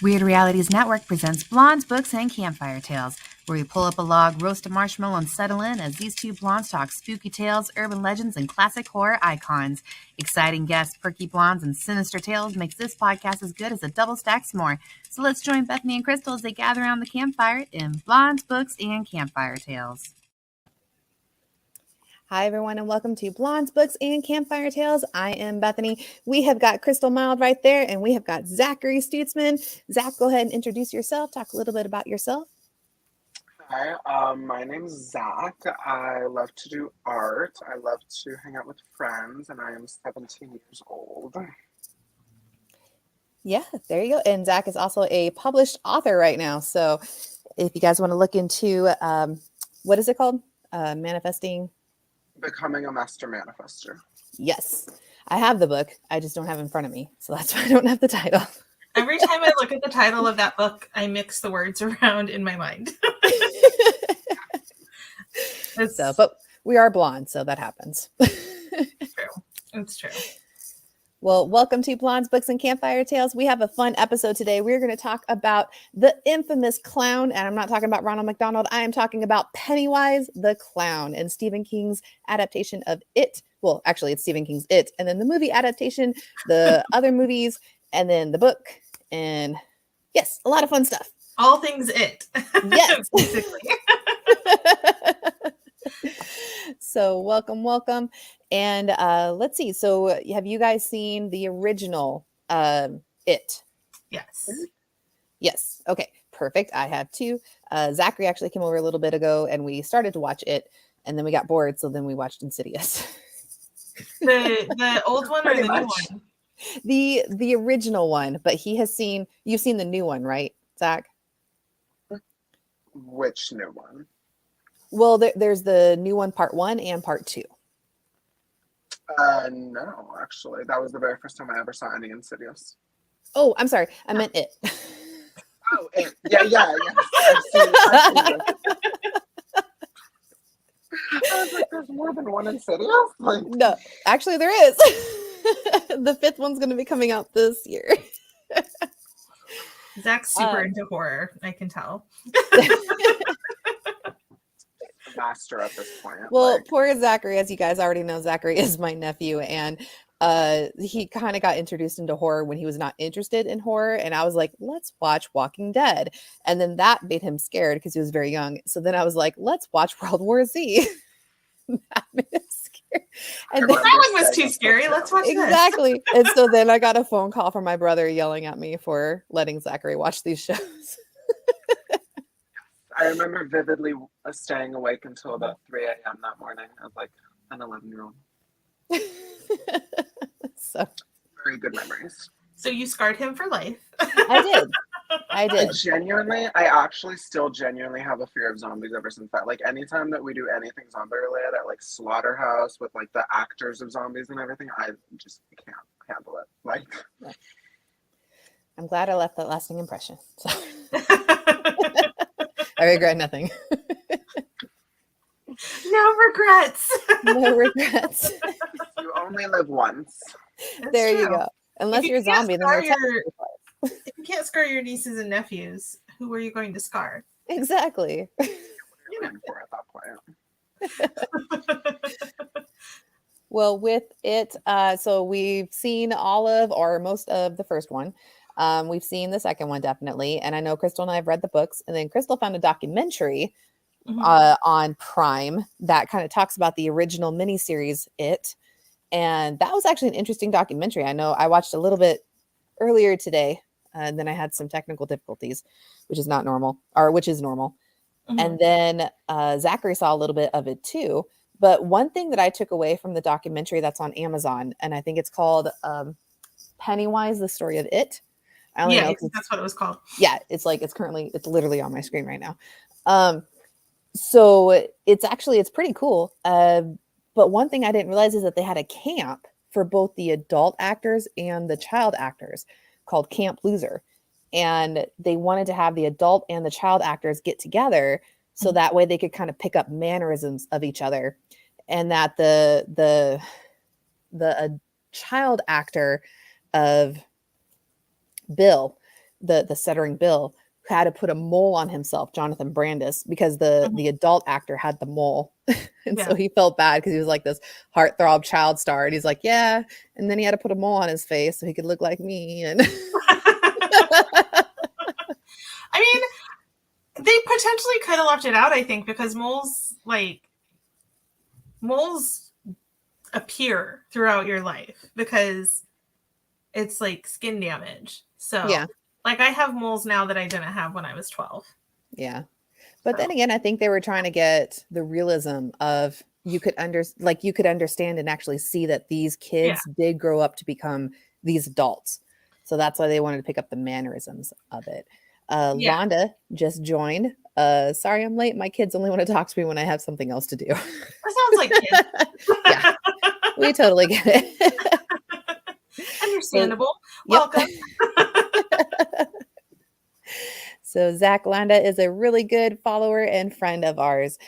Weird Realities Network presents Blondes, Books, and Campfire Tales, where we pull up a log, roast a marshmallow, and settle in as these two blondes talk spooky tales, urban legends, and classic horror icons. Exciting guests, perky blondes, and sinister tales makes this podcast as good as a double stack s'more. So let's join Bethany and Crystal as they gather around the campfire in Blondes, Books, and Campfire Tales. Hi, everyone, and welcome to Blondes, Books, and Campfire Tales. I am Bethany. We have got Crystal Mild right there, and we have got Zachary Stutsman. Zach, go ahead and introduce yourself. Talk a little bit about yourself. Hi, my name's Zach. I love to do art. I love to hang out with friends, and I am 17 years old. Yeah, there you go. And Zach is also a published author right now. So if you guys want to look into, what is it called? Manifesting. Becoming a master manifester. Yes, I have the book. I just don't have it in front of me. So that's why I don't have the title. Every time I look at the title of that book, I mix the words around in my mind. But we are blonde, so that happens. It's true. Well, welcome to Blondes, Books, and Campfire Tales. We have a fun episode today. We're going to talk about the infamous clown, and I'm not talking about Ronald McDonald. I am talking about Pennywise the Clown and Stephen King's adaptation of It. Well, actually, it's Stephen King's It, and then the movie adaptation, the other movies, and then the book, and yes, a lot of fun stuff. All things It. Yes. Basically. So welcome. And let's see. So have you guys seen the original It? Yes. Yes. Okay, perfect. I have too. Zachary actually came over a little bit ago and we started to watch It and then we got bored. So then we watched Insidious. The old one or the new one? The original one, but you've seen the new one, right, Zach? Which new one? Well, there's the new one, part 1 and part 2. No, actually. That was the very first time I ever saw any Insidious. Oh, I'm sorry. I meant It. Oh, It. Yeah. I've seen it. I was like, there's more than one Insidious? Like... No, actually there is. The 5th one's going to be coming out this year. Zach's super into horror, I can tell. Master at this point. Well, poor Zachary, as you guys already know, Zachary is my nephew, and he kind of got introduced into horror when he was not interested in horror, and I was like, let's watch Walking Dead, and then that made him scared because he was very young. So then I was like, let's watch World War Z. That made him scared. And that one was too scary. Let's watch exactly. And so then I got a phone call from my brother yelling at me for letting Zachary watch these shows. I remember vividly staying awake until about 3 a.m. that morning. I was like an 11-year-old. So very good memories. So you scarred him for life. I did. I actually still genuinely have a fear of zombies ever since that. Like anytime that we do anything zombie related at like Slaughterhouse with like the actors of zombies and everything, I just can't handle it. Like I'm glad I left that lasting impression. So. I regret nothing. No regrets. No regrets. You only live once. That's there true. You go. Unless you're a zombie, then if you can't scar your nieces and nephews, who are you going to scar? Exactly. You're looking for at that point. Well, with It, so we've seen all of or most of the first one. We've seen the second one definitely, and I know Crystal and I have read the books, and then Crystal found a documentary on Prime that kind of talks about the original miniseries It, and that was actually an interesting documentary. I know I watched a little bit earlier today, and then I had some technical difficulties, which is normal. And then Zachary saw a little bit of it too. But one thing that I took away from the documentary that's on Amazon, and I think it's called Pennywise, the Story of It. I only know that's what it was called. Yeah, it's literally on my screen right now. So it's pretty cool. But one thing I didn't realize is that they had a camp for both the adult actors and the child actors called Camp Loser. And they wanted to have the adult and the child actors get together so that way they could kind of pick up mannerisms of each other. And that the child actor of Bill the Stuttering Bill, had to put a mole on himself, Jonathan Brandis, because the adult actor had the mole. And so he felt bad because he was like this heartthrob child star. And he's like, yeah. And then he had to put a mole on his face so he could look like me. And I mean, they potentially could have left it out, I think, because moles appear throughout your life because it's like skin damage. So yeah. like I have moles now that I didn't have when I was 12. Yeah. But then again, I think they were trying to get the realism of you could understand and actually see that these kids did grow up to become these adults. So that's why they wanted to pick up the mannerisms of it. Londa just joined. Sorry I'm late. My kids only want to talk to me when I have something else to do. That sounds like kids. Yeah, we totally get it. Understandable. Welcome. So Zach Landa is a really good follower and friend of ours.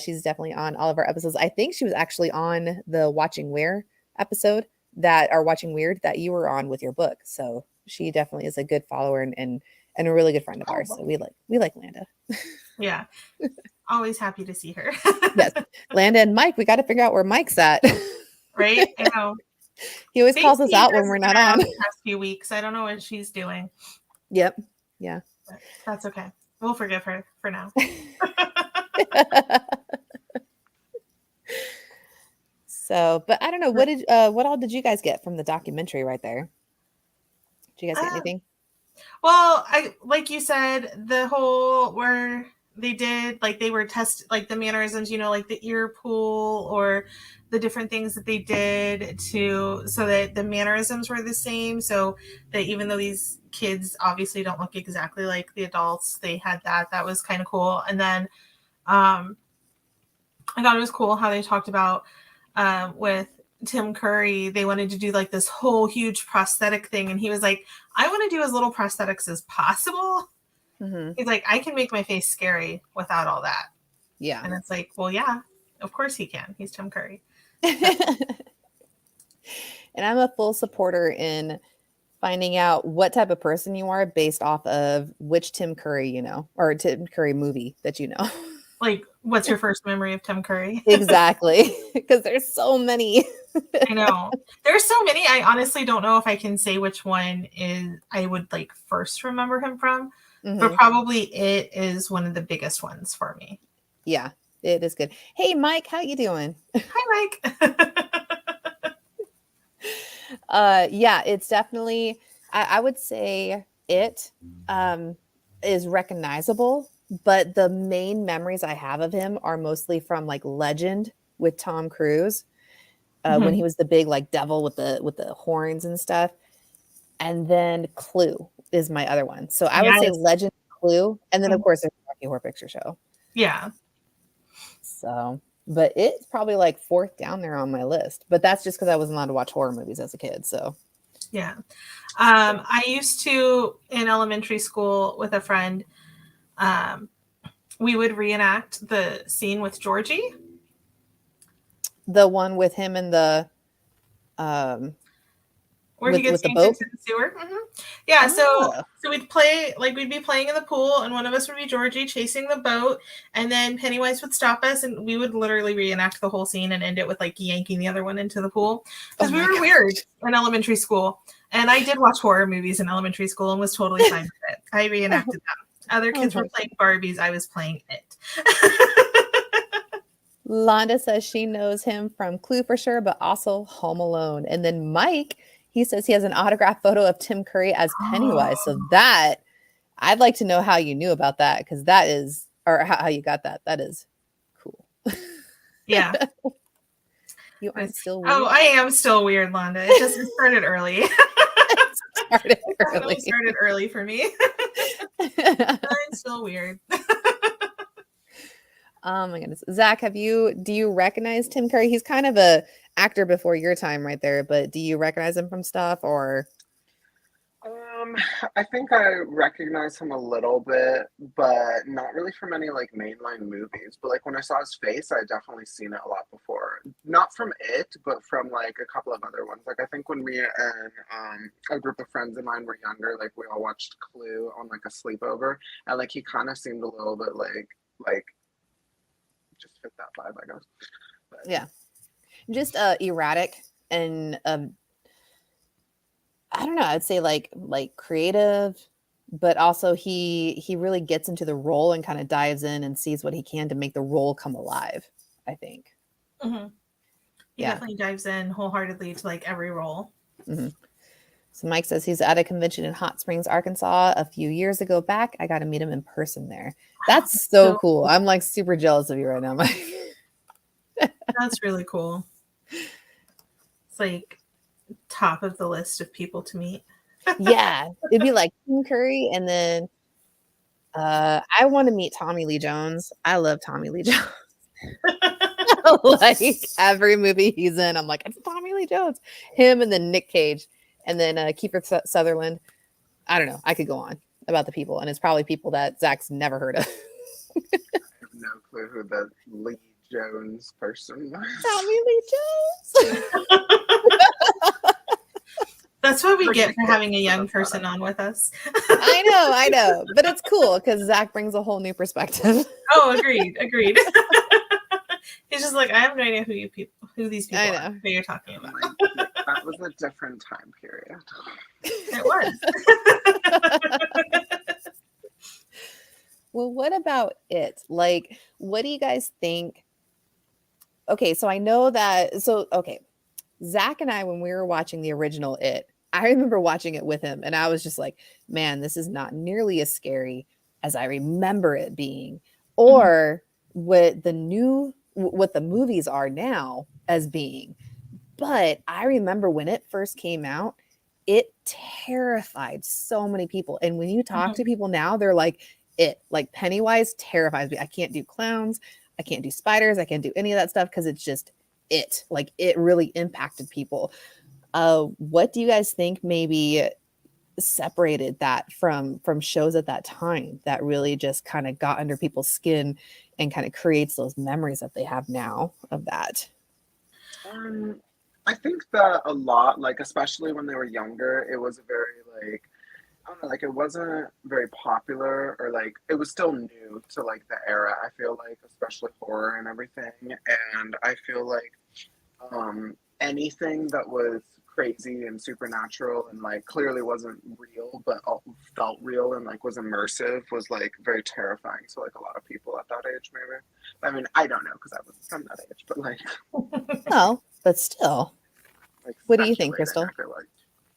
She's definitely on all of our episodes. I think she was actually on the Watching Weird episode that you were on with your book. So she definitely is a good follower and a really good friend of ours. So we like Landa. Yeah. Always happy to see her. Yes. Landa and Mike, we got to figure out where Mike's at. Right? I know. He always calls us out when we're not on. The past few weeks. I don't know what she's doing. Yep. Yeah. But that's okay. We'll forgive her for now. So, but I don't know. What all did you guys get from the documentary right there? Did you guys get anything? Well, like you said, the whole where they did they were like the mannerisms, like the ear pull or the different things that they did so that the mannerisms were the same. So that even though these kids obviously don't look exactly like the adults, they had that was kind of cool. And then I thought it was cool how they talked about with Tim Curry, they wanted to do like this whole huge prosthetic thing. And he was like, I want to do as little prosthetics as possible. Mm-hmm. He's like, I can make my face scary without all that. Yeah. And it's like, well, yeah, of course he can. He's Tim Curry. And I'm a full supporter in finding out what type of person you are based off of which Tim Curry, or Tim Curry movie that you know. Like, what's your first memory of Tim Curry? Exactly. Because there's so many. I know. There's so many. I honestly don't know if I can say which one I would first remember him from. Mm-hmm. But probably it is one of the biggest ones for me. Yeah, it is good. Hey, Mike, how you doing? Hi, Mike. Yeah, it's definitely, I would say it is recognizable, but the main memories I have of him are mostly from Legend with Tom Cruise, when he was the big devil with the horns and stuff. And then Clue is my other one. So I would say Legend, Clue, and then of course there's the Rocky Horror Picture Show. Yeah. So, but it's probably fourth down there on my list. But that's just because I wasn't allowed to watch horror movies as a kid. So, yeah. I used to, in elementary school with a friend, we would reenact the scene with Georgie. The one with him in the where he gets yanked into the sewer. Mm-hmm. Yeah, so we'd play, we'd be playing in the pool, and one of us would be Georgie chasing the boat, and then Pennywise would stop us, and we would literally reenact the whole scene and end it with yanking the other one into the pool. Because we were weird in elementary school. And I did watch horror movies in elementary school and was totally fine with it. I reenacted them. Other kids were playing Barbies. I was playing it. Londa says she knows him from Clue for sure, but also Home Alone. And then Mike, he says he has an autographed photo of Tim Curry as Pennywise. So that, I'd like to know how you knew about that, because that is, or how you got that. That is cool. Yeah. You are still weird. Oh, I am still weird, Londa. It just started early. It started early for me. I'm still weird. Oh my goodness. Zach, do you recognize Tim Curry? He's kind of a actor before your time right there, but do you recognize him from stuff or? I think I recognize him a little bit, but not really from any mainline movies. But when I saw his face, I definitely seen it a lot before. not from it, but from like a couple of other ones. Like I think when me and a group of friends of mine were younger, like we all watched Clue on like a sleepover, and like he kind of seemed a little bit like just fit that vibe, I guess. But, Yeah, just erratic and I don't know. I'd say like creative, but also he really gets into the role and kind of dives in and sees what he can to make the role come alive. I think. Mm-hmm. He definitely dives in wholeheartedly to like every role. Mm-hmm. So Mike says he's at a convention in Hot Springs, Arkansas a few years ago back. I got to meet him in person there. That's so cool. I'm like super jealous of you right now, Mike. That's really cool. It's like top of the list of people to meet. Yeah, it'd be like Tim Curry, and then I want to meet Tommy Lee Jones. I love Tommy Lee Jones. Like every movie he's in, I'm like, it's Tommy Lee Jones. Him and then Nick Cage, and then Kiefer Sutherland. I don't know. I could go on about the people, and it's probably people that Zach's never heard of. I have no clue who the Lee Jones person was. Tommy Lee Jones. That's what we get for having a young person on with us. I know. But it's cool because Zach brings a whole new perspective. Oh, agreed. He's just like, I have no idea who these people are that you're talking about. That was a different time period. It was. Well, what about it? Like, what do you guys think? Okay, so I know that. So, okay, Zach and I, when we were watching the original It, I remember watching it with him, and I was just like, man, this is not nearly as scary as I remember it being, or what the movies are now as being. But I remember when it first came out, it terrified so many people. And when you talk to people now, they're like, like Pennywise terrifies me. I can't do clowns. I can't do spiders. I can't do any of that stuff because it's just it. Like it really impacted people. What do you guys think maybe separated that from shows at that time that really just kind of got under people's skin and kind of creates those memories that they have now of that? I think that a lot, like especially when they were younger, it was a very like, I don't know, like it wasn't very popular, or like it was still new to like the era, I feel like, especially horror and everything. And I feel like anything that was crazy and supernatural and like clearly wasn't real but felt real and like was immersive was like very terrifying to like a lot of people at that age. Maybe, I mean, I don't know because I wasn't from that age, but like no, but still, like, what do you think, Crystal? I feel like.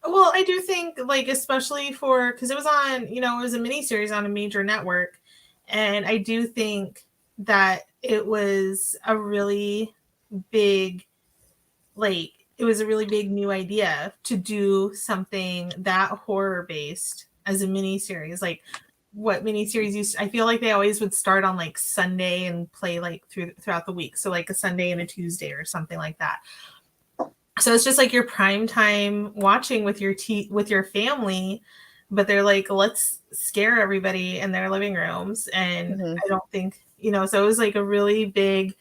Well, I do think like, especially because it was on, it was a miniseries on a major network, and I do think that it was a really big, like, it was a really big new idea to do something that horror based as a miniseries. Like what miniseries I feel like they always would start on like Sunday and play like throughout the week. So like a Sunday and a Tuesday or something like that. So it's just like your prime time watching with your family, but they're like, let's scare everybody in their living rooms. And I don't think, so it was like a really big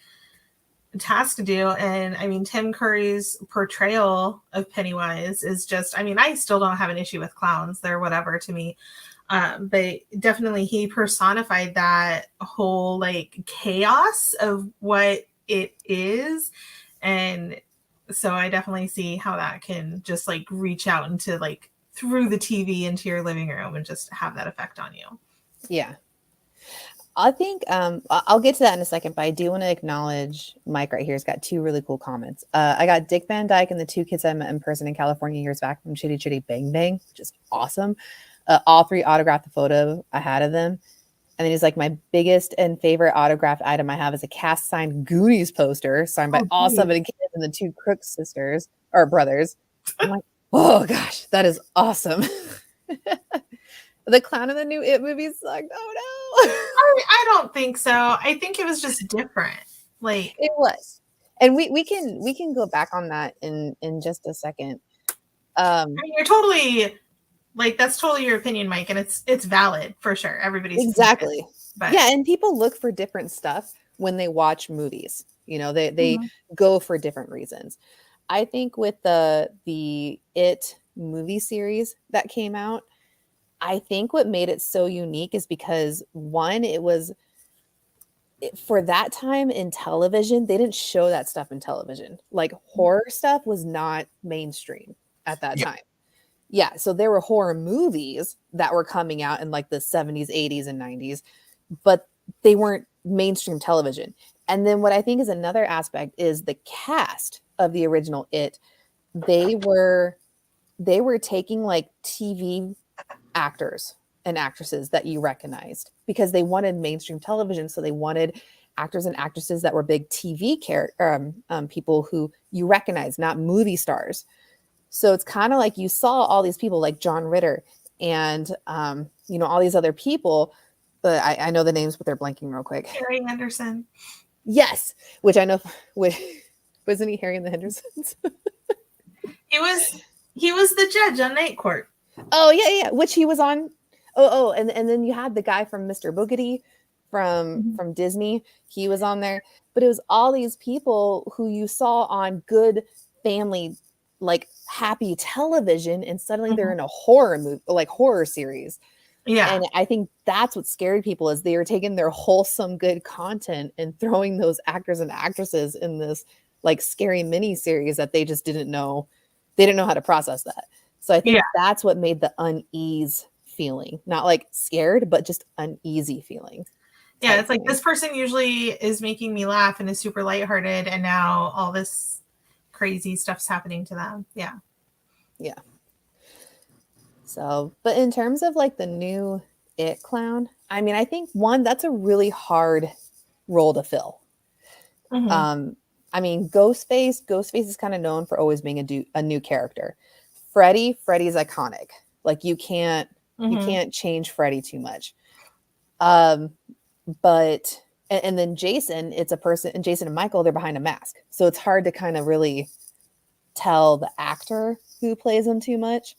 task to do. And I mean, Tim Curry's portrayal of Pennywise is just, I mean, I still don't have an issue with clowns. They're whatever to me. But definitely he personified that whole like chaos of what it is. And so I definitely see how that can just like reach out into like through the TV into your living room and just have that effect on you. Yeah. I think I'll get to that in a second, but I do want to acknowledge Mike right here. He's got two really cool comments. I got Dick Van Dyke and the two kids I met in person in California years back from Chitty Chitty Bang Bang, which is awesome. All three autographed the photo I had of them. And then he's like, my biggest and favorite autographed item I have is a cast signed Goonies poster signed by all 7 kids and the 2 Crook sisters or brothers. I'm like, oh gosh, that is awesome. The clown in the new It movie sucked. Oh no. I don't think so. I think it was just different. Like it was. And we can go back on that in just a second. I mean, you're totally like, that's totally your opinion, Mike, and it's valid for sure. Everybody's exactly. But yeah, and people look for different stuff when they watch movies. You know, they go for different reasons. I think with the It movie series that came out, I think what made it so unique is because one, for that time in television, they didn't show that stuff in television. Like horror stuff was not mainstream at that time. Yeah, so there were horror movies that were coming out in like the 70s, 80s, and 90s, but they weren't mainstream television. And then what I think is another aspect is the cast of the original It. They were taking like TV actors and actresses that you recognized because they wanted mainstream television. So they wanted actors and actresses that were big TV people who you recognize, not movie stars. So it's kind of like you saw all these people like John Ritter and, all these other people, but I know the names, but they're blanking real quick. Harry Henderson. Yes. Which I know, wasn't he Harry and the Hendersons? He was the judge on Night Court. Oh yeah. Which he was on. And then you had the guy from Mr. Boogedy from Disney. He was on there, but it was all these people who you saw on good family, like happy television, and suddenly they're in a horror movie, like horror series. Yeah. And I think that's what scared people is they were taking their wholesome good content and throwing those actors and actresses in this like scary mini series that they just didn't know. They didn't know how to process that. So I think that's what made the unease feeling, not like scared, but just uneasy feeling. Yeah. It's like this person usually is making me laugh and is super lighthearted. And now all this crazy stuff's happening to them. Yeah. Yeah. So, but in terms of like the new It clown, I mean, I think one, that's a really hard role to fill. I mean, Ghostface is kind of known for always being a new character. Freddy's iconic. Like you can't change Freddy too much. But and then Jason, it's a person, and Jason and Michael, they're behind a mask. So it's hard to kind of really tell the actor who plays them too much.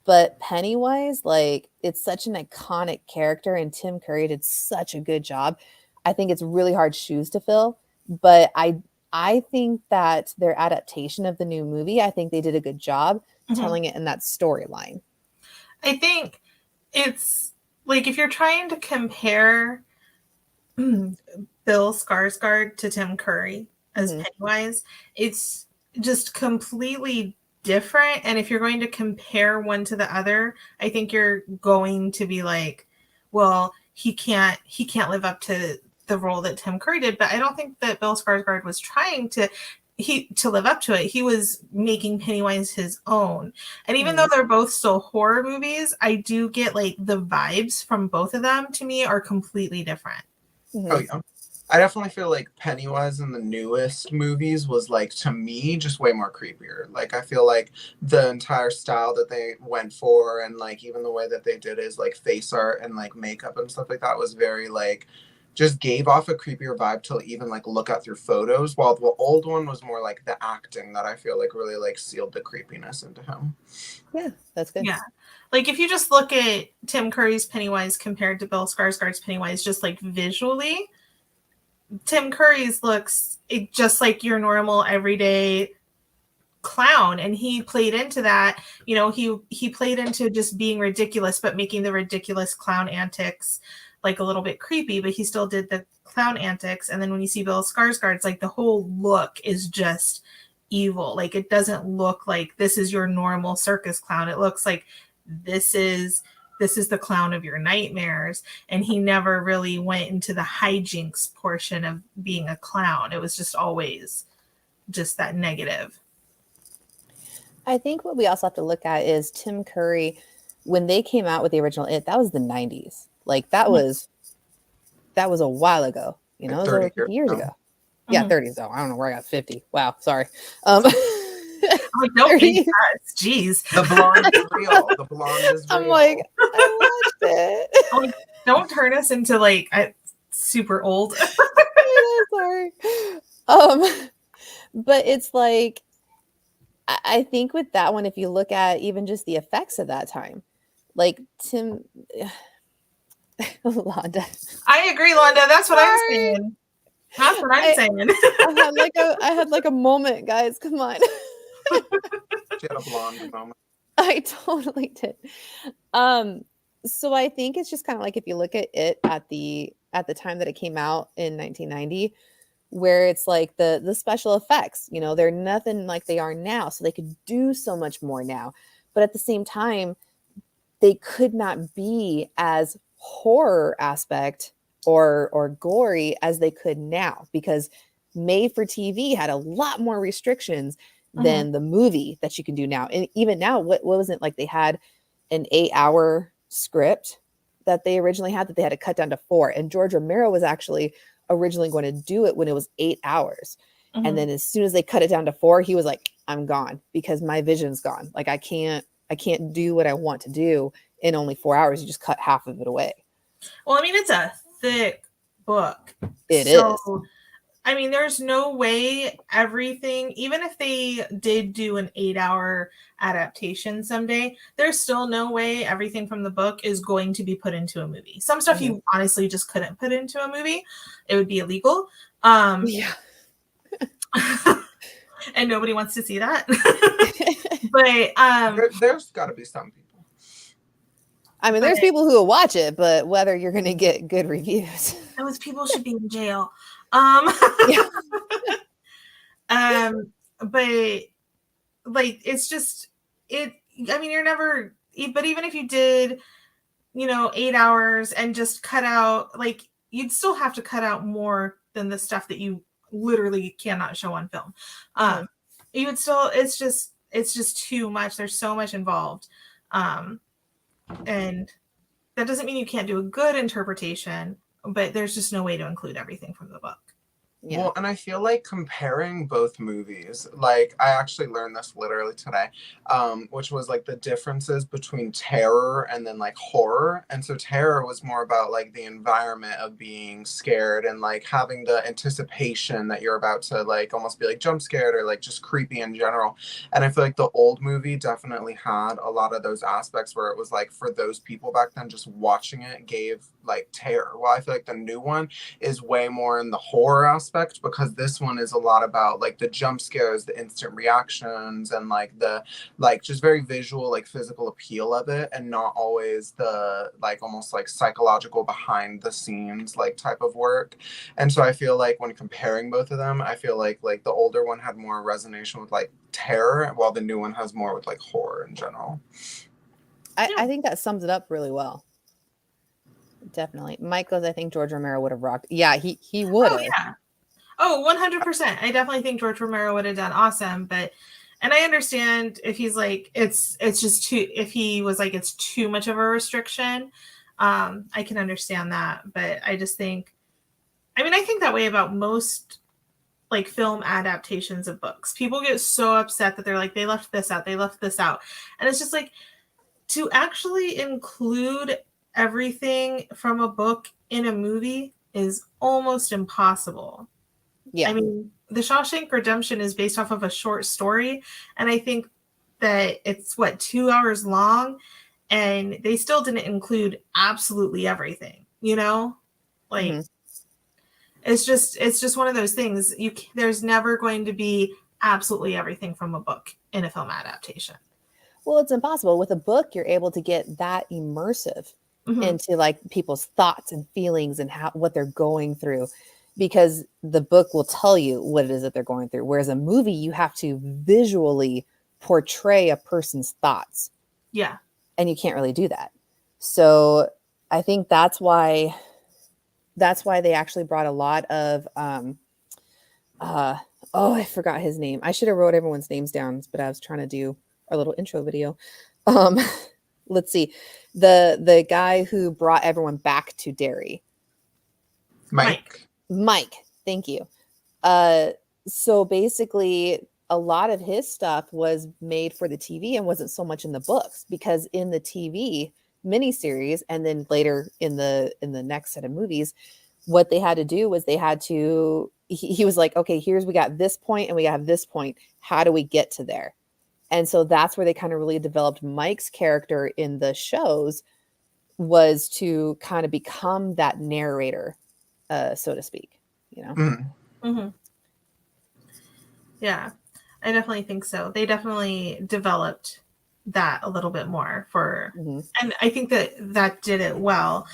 But Pennywise, like it's such an iconic character, and Tim Curry did such a good job. I think it's really hard shoes to fill, but I think that their adaptation of the new movie, I think they did a good job telling it in that storyline. I think it's like if you're trying to compare Bill Skarsgård to Tim Curry as Pennywise, it's just completely different. And if you're going to compare one to the other, I think you're going to be like, well, he can't live up to the role that Tim Curry did. But I don't think that Bill Skarsgård was trying to live up to it. He was making Pennywise his own. And even though they're both still horror movies, I do get like the vibes from both of them to me are completely different. Oh yeah. I definitely feel like Pennywise in the newest movies was like, to me, just way more creepier. Like I feel like the entire style that they went for, and like even the way that they did his like face art and like makeup and stuff like that was very like, just gave off a creepier vibe to even like look at through photos, while the old one was more like the acting that I feel like really like sealed the creepiness into him. Yeah, that's good. Yeah. Like if you just look at Tim Curry's Pennywise compared to Bill Skarsgård's Pennywise, just like visually, Tim Curry's looks just like your normal everyday clown, and he played into that. You know, he played into just being ridiculous, but making the ridiculous clown antics like a little bit creepy, but he still did the clown antics. And then when you see Bill Skarsgård, it's like the whole look is just evil. Like it doesn't look like this is your normal circus clown. It looks like this is the clown of your nightmares. And he never really went into the hijinks portion of being a clown. It was just always just that negative. I think what we also have to look at is Tim Curry, when they came out with the original It, that was the 90s. Like that was a while ago, you know, 30 years ago. Yeah, 30s though. I don't know where I got 50. Wow, sorry. Like, don't be jeez. The blonde is real. The blonde is real. I'm like, I watched it. Like, don't turn us into like super old. Sorry. But it's like, I think with that one, if you look at even just the effects of that time, like Londa. I agree, Londa. That's what I'm saying. That's what I'm saying. I had like a moment, guys. Come on. She had a blonde moment. I totally did. So I think it's just kind of like if you look at it at the time that it came out in 1990, where it's like the special effects, you know, they're nothing like they are now, so they could do so much more now. But at the same time, they could not be as horror aspect or gory as they could now, because made for TV had a lot more restrictions than the movie that you can do now. And even now, what was it like? They had an 8-hour script that they originally had that they had to cut down to 4. And George Romero was actually originally going to do it when it was 8 hours. And then as soon as they cut it down to 4, he was like, I'm gone because my vision's gone. Like I can't do what I want to do in only 4 hours. You just cut half of it away. Well, I mean, it's a thick book. It is. I mean, there's no way everything, even if they did do an 8-hour adaptation someday, there's still no way everything from the book is going to be put into a movie. Some stuff you honestly just couldn't put into a movie. It would be illegal. Yeah. And nobody wants to see that. But there's got to be some people. I mean, there's people who will watch it, but whether you're going to get good reviews. Those people should be in jail. But like, it's just, I mean, you're never, but even if you did, you know, 8 hours and just cut out, like, you'd still have to cut out more than the stuff that you literally cannot show on film. You would still, it's just too much. There's so much involved. And that doesn't mean you can't do a good interpretation, but there's just no way to include everything from the book. Yeah. Well, and I feel like comparing both movies, like I actually learned this literally today, which was like the differences between terror and then like horror. And so terror was more about like the environment of being scared and like having the anticipation that you're about to like almost be like jump scared or like just creepy in general. And I feel like the old movie definitely had a lot of those aspects where it was like for those people back then, just watching it gave like terror. Well, I feel like the new one is way more in the horror aspect, because this one is a lot about like the jump scares, the instant reactions, and like the like just very visual, like physical appeal of it, and not always the like almost like psychological behind the scenes like type of work. And so I feel like when comparing both of them, I feel like the older one had more resonation with like terror, while the new one has more with like horror in general. I think that sums it up really well. Definitely. Mike goes, I think George Romero would have rocked. Yeah, he would have. Oh, yeah. Oh, 100%. I definitely think George Romero would have done awesome, and I understand if he's like, it's just too, if he was like, it's too much of a restriction. I can understand that, but I just think, I mean, I think that way about most like film adaptations of books. People get so upset that they're like, they left this out. And it's just like, to actually include everything from a book in a movie is almost impossible. Yeah. I mean, The Shawshank Redemption is based off of a short story, and I think that it's 2 hours long, and they still didn't include absolutely everything, you know? Like it's just one of those things. There's never going to be absolutely everything from a book in a film adaptation. Well, it's impossible. With a book, you're able to get that immersive into like people's thoughts and feelings and what they're going through, because the book will tell you what it is that they're going through. Whereas a movie, you have to visually portray a person's thoughts. Yeah. And you can't really do that. So I think that's why they actually brought a lot of, I forgot his name. I should have wrote everyone's names down, but I was trying to do our little intro video. Let's see. The guy who brought everyone back to Derry. Mike, thank you. So basically a lot of his stuff was made for the TV and wasn't so much in the books, because in the TV miniseries and then later in the next set of movies, what they had to do was he was like, okay, we got this point and we have this point. How do we get to there? And so that's where they kind of really developed Mike's character in the shows, was to kind of become that narrator, so to speak. you know? Mm-hmm. Yeah, I definitely think so. They definitely developed that a little bit more and I think that did it well.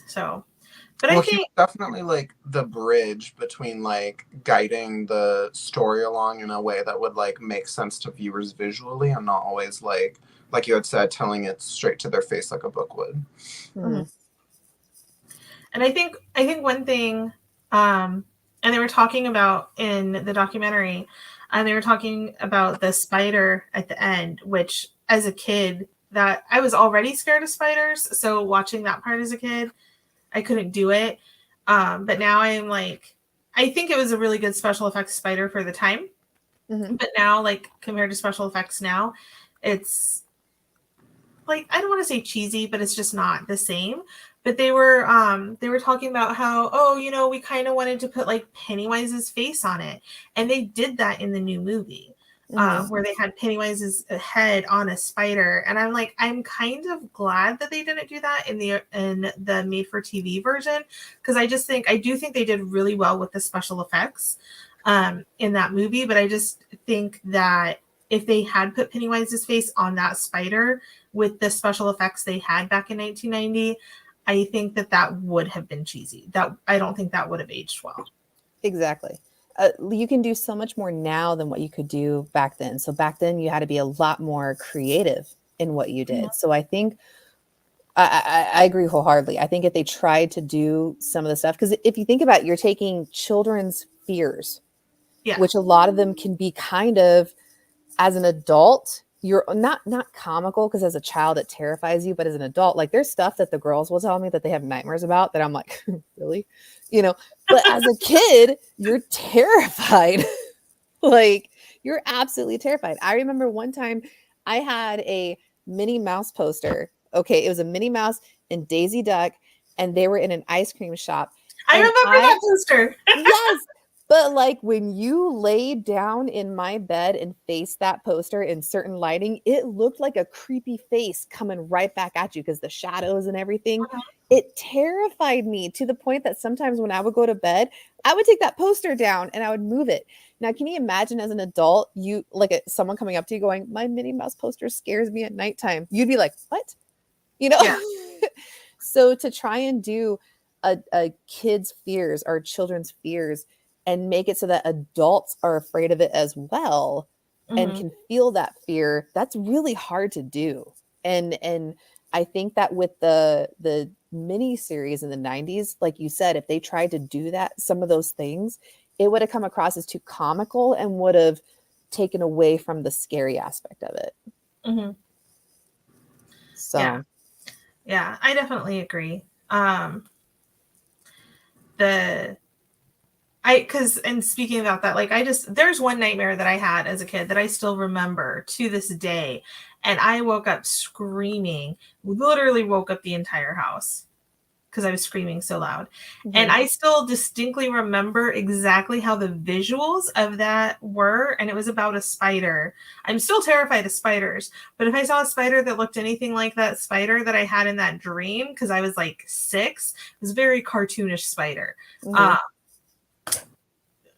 So, but Well, I he was think definitely like the bridge between like guiding the story along in a way that would like make sense to viewers visually and not always like you had said, telling it straight to their face like a book would. and I think one thing, and they were talking about in the documentary, and they were talking about the spider at the end, which as a kid, that I was already scared of spiders. So watching that part as a kid, I couldn't do it. But now I'm like, I think it was a really good special effects spider for the time. But now, like, compared to special effects now, it's like, I don't want to say cheesy, but it's just not the same. But they were talking about how, oh, you know, we kind of wanted to put like Pennywise's face on it. And they did that in the new movie. Where they had Pennywise's head on a spider, and I'm like, I'm kind of glad that they didn't do that in the made for TV version, because I do think they did really well with the special effects in that movie. But I just think that if they had put Pennywise's face on that spider with the special effects they had back in 1990, I think that would have been cheesy. That I don't think that would have aged well. Exactly. You can do so much more now than what you could do back then. So back then you had to be a lot more creative in what you did. So I think I agree wholeheartedly. I think if they tried to do some of the stuff, because if you think about it, you're taking children's fears, which a lot of them can be kind of, as an adult, you're not comical, because as a child it terrifies you, but as an adult, like, there's stuff that the girls will tell me that they have nightmares about that I'm like, really, you know? But as a kid, you're terrified. Like, you're absolutely terrified. I remember one time I had a Minnie Mouse poster. Okay, it was a Minnie Mouse and Daisy Duck, and they were in an ice cream shop. I remember that poster. Yes. But like, when you laid down in my bed and faced that poster in certain lighting, it looked like a creepy face coming right back at you, because the shadows and everything. It terrified me to the point that sometimes when I would go to bed, I would take that poster down and I would move it. Now, can you imagine as an adult, you like someone coming up to you going, "My Minnie Mouse poster scares me at nighttime." You'd be like, "What?" You know? Yeah. So to try and do a kid's fears or children's fears and make it so that adults are afraid of it as well and can feel that fear, that's really hard to do. And I think that with the mini series in the 90s, like you said, if they tried to do that, some of those things, it would have come across as too comical and would have taken away from the scary aspect of it. So yeah, I definitely agree. And speaking about that, like, there's one nightmare that I had as a kid that I still remember to this day. And I woke up screaming, literally woke up the entire house because I was screaming so loud. And I still distinctly remember exactly how the visuals of that were. And it was about a spider. I'm still terrified of spiders, but if I saw a spider that looked anything like that spider that I had in that dream, because I was like 6, it was a very cartoonish spider.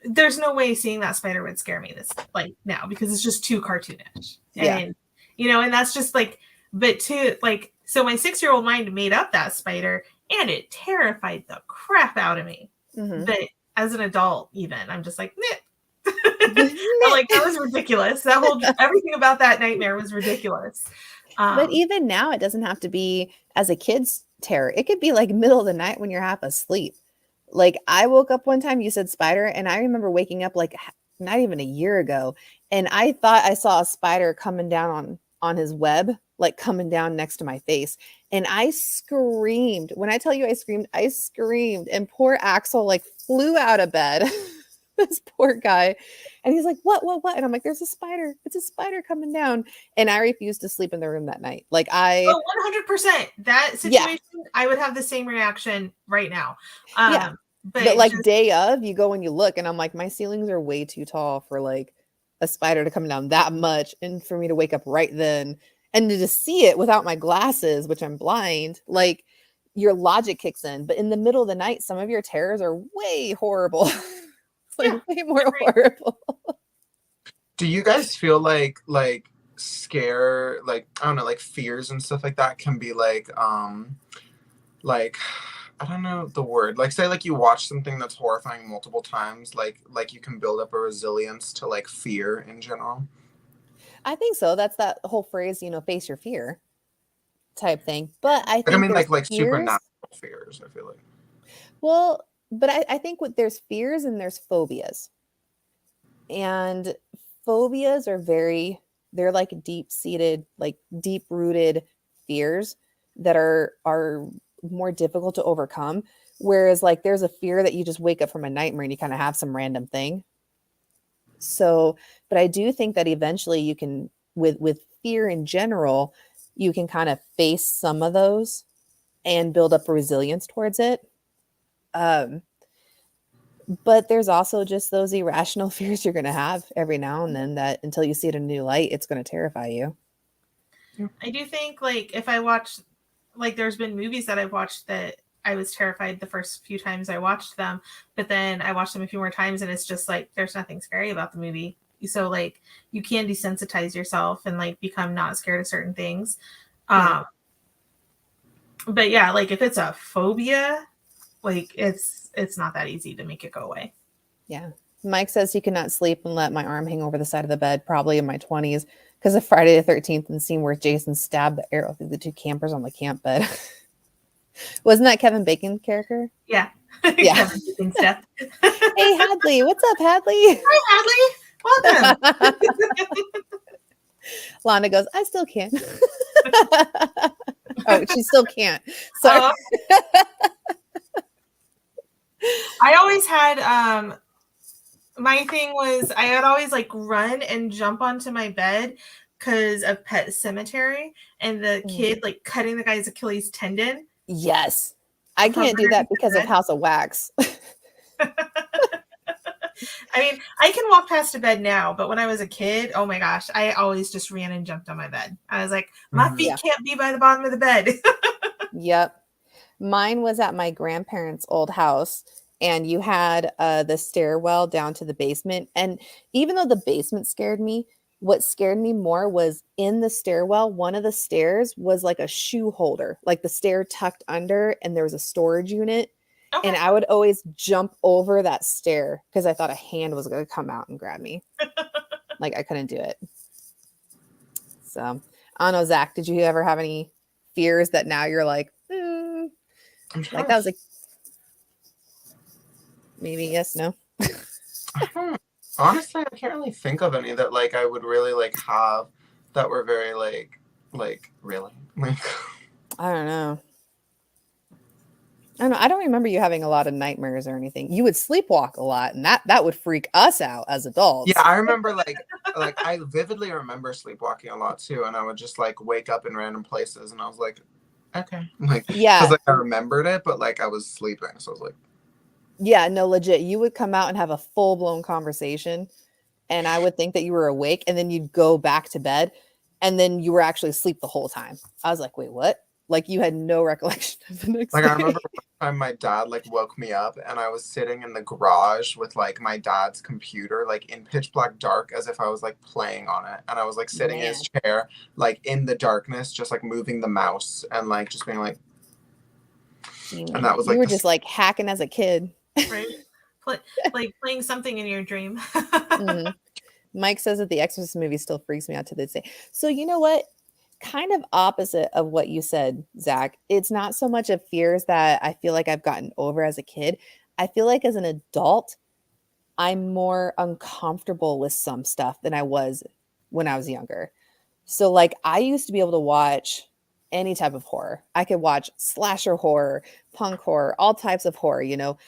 There's no way seeing that spider would scare me this like now, because it's just too cartoonish. And you know, and that's just like, but to like, so my 6-year-old mind made up that spider and it terrified the crap out of me. But as an adult, even, I'm just like, I'm like, that was ridiculous. That whole everything about that nightmare was ridiculous. But even now, it doesn't have to be as a kid's terror. It could be like middle of the night when you're half asleep. Like, I woke up one time, you said spider, and I remember waking up like not even a year ago, and I thought I saw a spider coming down on his web, like coming down next to my face. And I screamed. When I tell you I screamed. And poor Axel like flew out of bed. This poor guy. And he's like, what? And I'm like, there's a spider. It's a spider coming down. And I refused to sleep in the room that night. Like, 100%. That situation, I would have the same reaction right now. But like day of, you go and you look, and I'm like, my ceilings are way too tall for like a spider to come down that much, and for me to wake up right then and to just see it without my glasses, which I'm blind. Like, your logic kicks in. But in the middle of the night, some of your terrors are way horrible. It's like way more horrible. Do you guys feel like scare, like, I don't know, like fears and stuff like that can be like I don't know the word. Like, say like you watch something that's horrifying multiple times, like you can build up a resilience to like fear in general. I think so. That's that whole phrase, face your fear type thing. But I think I mean, like fears, supernatural fears, I feel like. well, but I think there's fears and there's phobias. And phobias are they're like deep-seated, like deep-rooted fears that are more difficult to overcome. Whereas like there's a fear that you just wake up from a nightmare and you kind of have some random thing. So, but I do think that eventually you can, with fear in general, you can kind of face some of those and build up a resilience towards it. But there's also just those irrational fears you're going to have every now and then that until you see it in a new light, it's going to terrify you. I do think like if I watch, like there's been movies that I've watched that I was terrified the first few times I watched them, but then I watched them a few more times and it's just like there's nothing scary about the movie. So like you can desensitize yourself and like become not scared of certain things. But yeah, like if it's a phobia, like it's not that easy to make it go away. Yeah. Mike says he could not sleep and let my arm hang over the side of the bed, probably in my 20s, because of Friday the 13th and the scene where Jason stabbed the arrow through the two campers on the camp bed. Wasn't that Kevin Bacon's character? Yeah. Yeah. Kevin Bacon stuff. Hey, Hadley. What's up, Hadley? Hi, Hadley. Welcome. Lana goes, I still can't. Oh, she still can't. Sorry. I always had my thing was I would always like run and jump onto my bed because of Pet Cemetery and the kid like cutting the guy's Achilles tendon. Yes. I can't do that because of House of Wax. I mean, I can walk past a bed now, but when I was a kid, oh my gosh, I always just ran and jumped on my bed. I was like, my feet can't be by the bottom of the bed. Yep. Mine was at my grandparents' old house, and you had the stairwell down to the basement. And even though the basement scared me, what scared me more was in the stairwell, one of the stairs was like a shoe holder, like the stair tucked under, and there was a storage unit. Okay. And I would always jump over that stair because I thought a hand was going to come out and grab me. Like I couldn't do it. So I don't know, Zach, did you ever have any fears that now you're like, like that was like maybe yes, no? Honestly, I can't really think of any that like I would really like have that were very like really like. I don't know. I don't remember you having a lot of nightmares or anything. You would sleepwalk a lot, and that would freak us out as adults. Yeah, I remember like I vividly remember sleepwalking a lot too, and I would just like wake up in random places, and I was like, okay, like yeah, because like I remembered it, but like I was sleeping, so I was like, yeah, no, legit. You would come out and have a full blown conversation, and I would think that you were awake, and then you'd go back to bed, and then you were actually asleep the whole time. I was like, wait, what? Like you had no recollection of the next day. I remember one time my dad like woke me up and I was sitting in the garage with like my dad's computer like in pitch black dark as if I was like playing on it, and I was like sitting in his chair like in the darkness just like moving the mouse and like just being like, and that was like you were just like hacking as a kid, right? Like playing something in your dream. Mm-hmm. Mike says that the Exorcist movie still freaks me out to this day. So you know what? Kind of opposite of what you said, Zach. It's not so much of fears that I feel like I've gotten over as a kid. I feel like as an adult, I'm more uncomfortable with some stuff than I was when I was younger. So like I used to be able to watch any type of horror. I could watch slasher horror, punk horror, all types of horror, you know.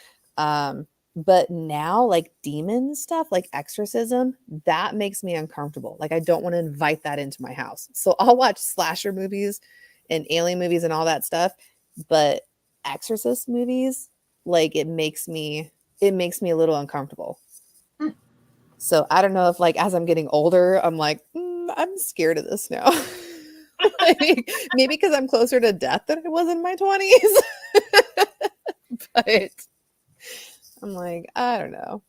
But now like demon stuff, like exorcism, that makes me uncomfortable. Like I don't want to invite that into my house. So I'll watch slasher movies and alien movies and all that stuff. But exorcist movies, like it makes me a little uncomfortable. So I don't know if like as I'm getting older, I'm like, I'm scared of this now. Like, maybe because I'm closer to death than I was in my 20s. But I'm like, I don't know.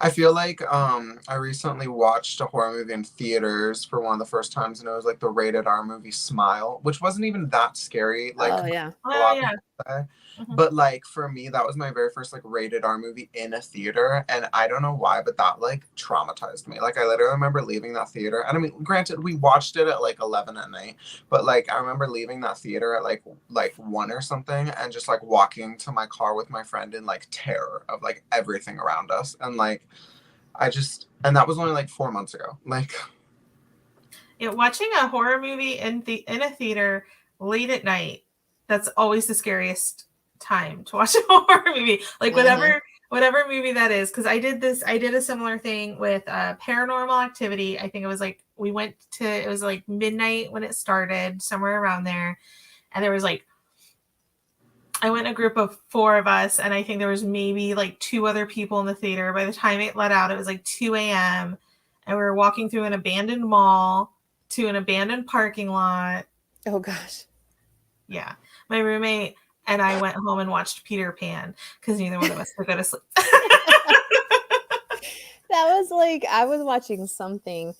I feel like I recently watched a horror movie in theaters for one of the first times, and it was like the rated R movie Smile, which wasn't even that scary. Like Oh yeah. a Oh lot of yeah. people say. Mhm. But like for me, that was my very first like rated R movie in a theater, and I don't know why, but that like traumatized me. Like I literally remember leaving that theater, and I mean, granted, we watched it at like 11 at night, but like I remember leaving that theater at like 1 or something, and just like walking to my car with my friend in like terror of like everything around us, and like and that was only like 4 months ago. Like, Yeah, watching a horror movie in a theater late at night, that's always the scariest time to watch a horror movie. Like whatever movie that is. Because I did a similar thing with Paranormal Activity. I think it was like it was like midnight when it started, somewhere around there. And there was like, I went in a group of 4 of us, and I think there was maybe like 2 other people in the theater. By the time it let out, it was like 2 a.m. And we were walking through an abandoned mall to an abandoned parking lot. Oh gosh. Yeah. My roommate and I went home and watched Peter Pan because neither one of us could go to sleep. That was like, I was watching something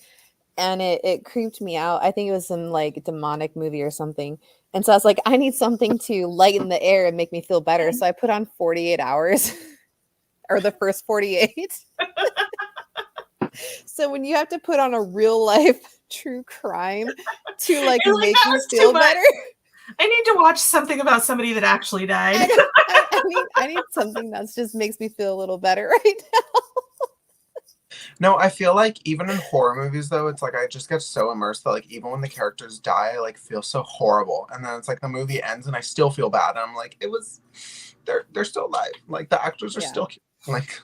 and it creeped me out. I think it was some like demonic movie or something. And so I was like, I need something to lighten the air and make me feel better. So I put on 48 hours or the first 48. So when you have to put on a real life true crime to like make you feel better. I need to watch something about somebody that actually died. I need something that just makes me feel a little better right now. no, I feel like even in horror movies though, it's like I just get so immersed that like even when the characters die, I like feel so horrible. And then it's like the movie ends and I still feel bad. And I'm like, they're still alive. Like the actors are still like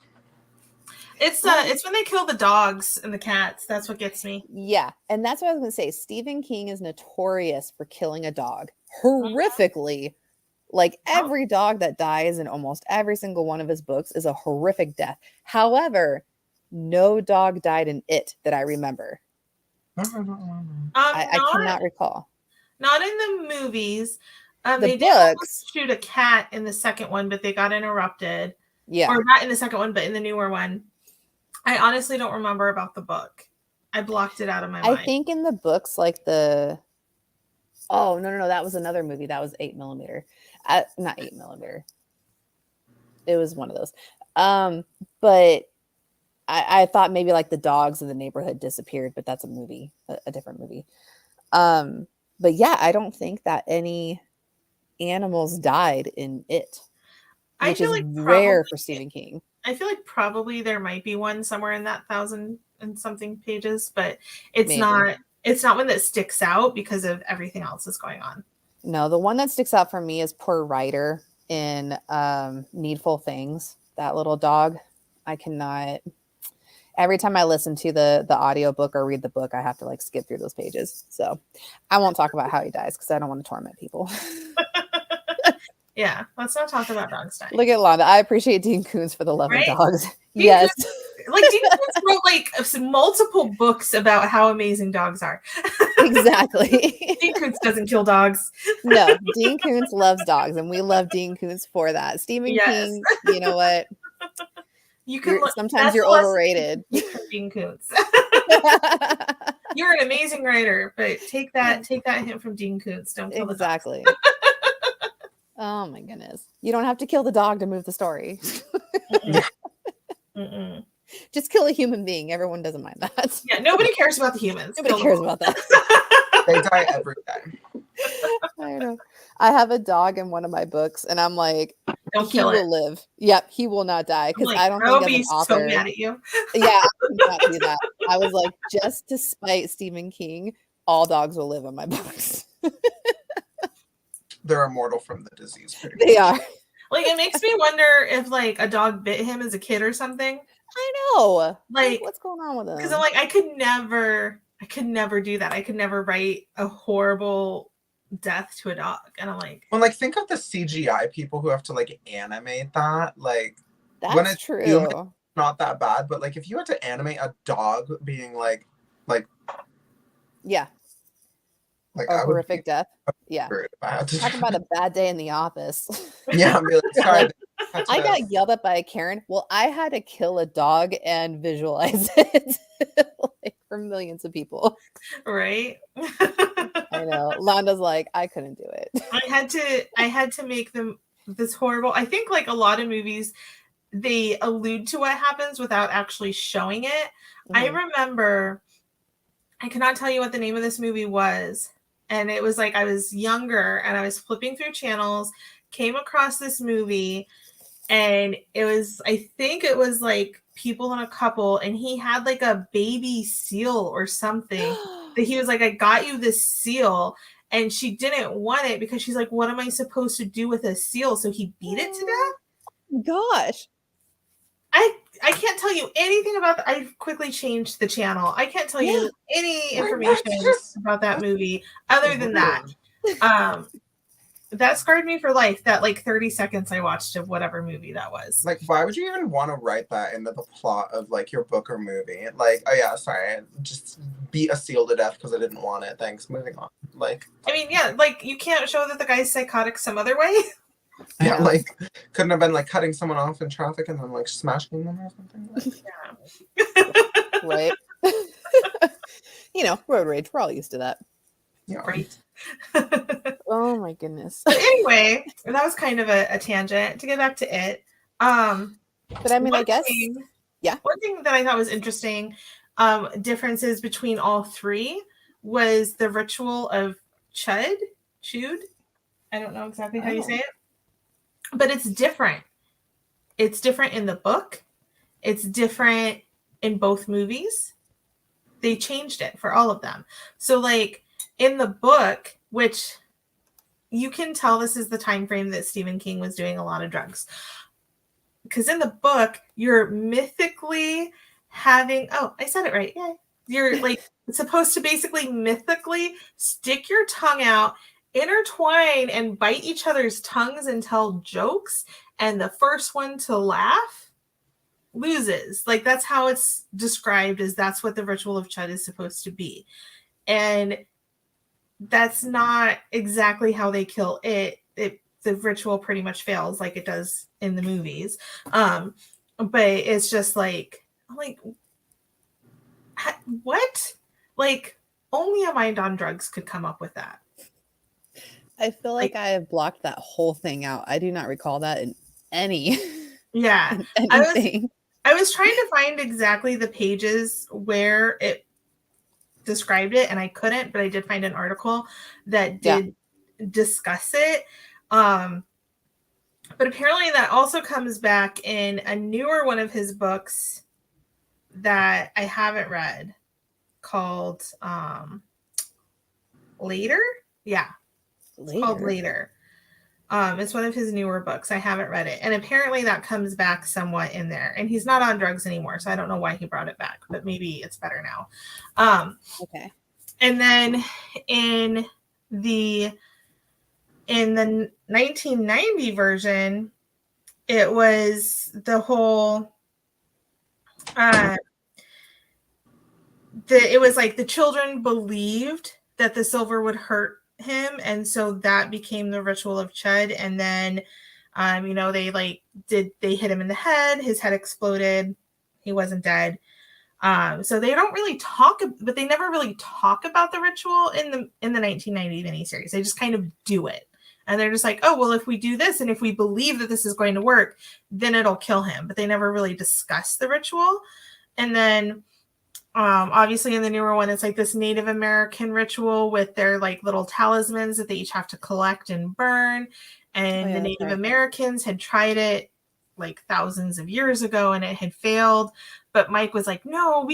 It's when they kill the dogs and the cats. That's what gets me. Yeah. And that's what I was gonna say. Stephen King is notorious for killing a dog horrifically. Like every dog that dies in almost every single one of his books is a horrific death. However, no dog died in It that I remember. I cannot recall. Not in the movies. The they books did shoot a cat in the second one, but they got interrupted. Yeah. Or not in the second one, but in the newer one. I honestly don't remember about the book. I blocked it out of my mind. I think in the books, like oh no, that was another movie. That was 8mm. Not 8mm. It was one of those. But I thought maybe like the dogs in the neighborhood disappeared, but that's a movie, a different movie. But yeah, I don't think that any animals died in It, which is like rare for Stephen King. I feel like probably there might be one somewhere in that 1,000 and something pages, but it's not one that sticks out because of everything else that's going on. No, the one that sticks out for me is poor Ryder in Needful Things. That little dog. I cannot. Every time I listen to the audiobook or read the book, I have to like skip through those pages. So I won't talk about how he dies because I don't want to torment people. Yeah, let's not talk about dogs dying. Look at Londa. I appreciate Dean Koontz for the love of dogs. Dean yes. Koontz, Dean Koontz wrote like multiple books about how amazing dogs are. Exactly. Dean Koontz doesn't kill dogs. No, Dean Koontz loves dogs, and we love Dean Koontz for that. Stephen King, you know what? Sometimes you're overrated. Dean Koontz. You're an amazing writer, but take that hint from Dean Koontz. Don't kill the dogs. Exactly. Oh my goodness. You don't have to kill the dog to move the story. Just kill a human being. Everyone doesn't mind that. Yeah, nobody cares about the humans. Nobody cares about that. They die every day. I don't know. I have a dog in one of my books, and I'm like, he will live. Yep, he will not die. Because I don't think as an author. So mad at you. Yeah, I could not do that. I was like, just to spite Stephen King, all dogs will live in my books. They're immortal from the disease. They are. Like, it makes me wonder if like a dog bit him as a kid or something. I know. Like what's going on with him? Because I'm like, I could never do that. I could never write a horrible death to a dog. And I'm like, well, like think of the CGI people who have to like animate that. Like that's when it's true. Human, not that bad, but like if you had to animate a dog being like yeah. Like A I would be horrific death. Yeah. screwed if I had to. Talking about a bad day in the office. Yeah, I'd be like, sorry. Like, I got yelled at by a Karen. Well, I had to kill a dog and visualize it like for millions of people. Right. I know. Londa's like, I couldn't do it. I had to make them this horrible. I think like a lot of movies, they allude to what happens without actually showing it. I remember, I cannot tell you what the name of this movie was. And it was like I was younger and I was flipping through channels, came across this movie, and it was, I think it was like People in a Couple, and he had like a baby seal or something that he was like, I got you this seal. And she didn't want it because she's like, what am I supposed to do with a seal? So he beat it to death. Gosh. I can't tell you anything about that. I quickly changed the channel. I can't tell you any information about that movie other than that. That scarred me for life, that like 30 seconds I watched of whatever movie that was. Like, why would you even want to write that into the plot of like your book or movie? Like, oh yeah, sorry, I just beat a seal to death because I didn't want it. Thanks, moving on. Like, I mean, yeah, like you can't show that the guy's psychotic some other way. Yeah, like couldn't have been like cutting someone off in traffic and then like smashing them or something. Like, Right. You know, road rage. We're all used to that. yeah. Right. Oh my goodness. But anyway, that was kind of a tangent. To get back to it. But I mean, I guess one thing that I thought was interesting, differences between all three was the ritual of Chud. I don't know exactly how you say it. But it's different. It's different in the book. It's different in both movies. They changed it for all of them. So like in the book, which you can tell this is the time frame that Stephen King was doing a lot of drugs. Because in the book, you're mythically having, I said it right. Yay. You're like supposed to basically mythically stick your tongue out, intertwine and bite each other's tongues and tell jokes, and the first one to laugh loses. Like that's how it's described, as that's what the ritual of Chud is supposed to be. And that's not exactly how they kill it. The ritual pretty much fails like it does in the movies. But it's just like what? Like only a mind on drugs could come up with that. I feel like I have blocked that whole thing out. I do not recall that in any. Yeah. Anything. I was trying to find exactly the pages where it described it, and I couldn't, but I did find an article that did discuss it. But apparently that also comes back in a newer one of his books that I haven't read called Later. Yeah. It's called Later. It's one of his newer books. I haven't read it. And apparently that comes back somewhat in there. And he's not on drugs anymore, so I don't know why he brought it back, but maybe it's better now. Okay. And then in the 1990 version, it was the whole it was like the children believed that the silver would hurt him, and so that became the ritual of Chud. And then they hit him in the head, his head exploded, he wasn't dead. So they don't really talk, but they never really talk about the ritual in the 1990 miniseries. They just kind of do it, and they're just like, oh well, if we do this and if we believe that this is going to work, then it'll kill him. But they never really discuss the ritual. And then obviously in the newer one, it's like this Native American ritual with their like little talismans that they each have to collect and burn. And the Native Americans had tried it like thousands of years ago and it had failed. But Mike was like, no,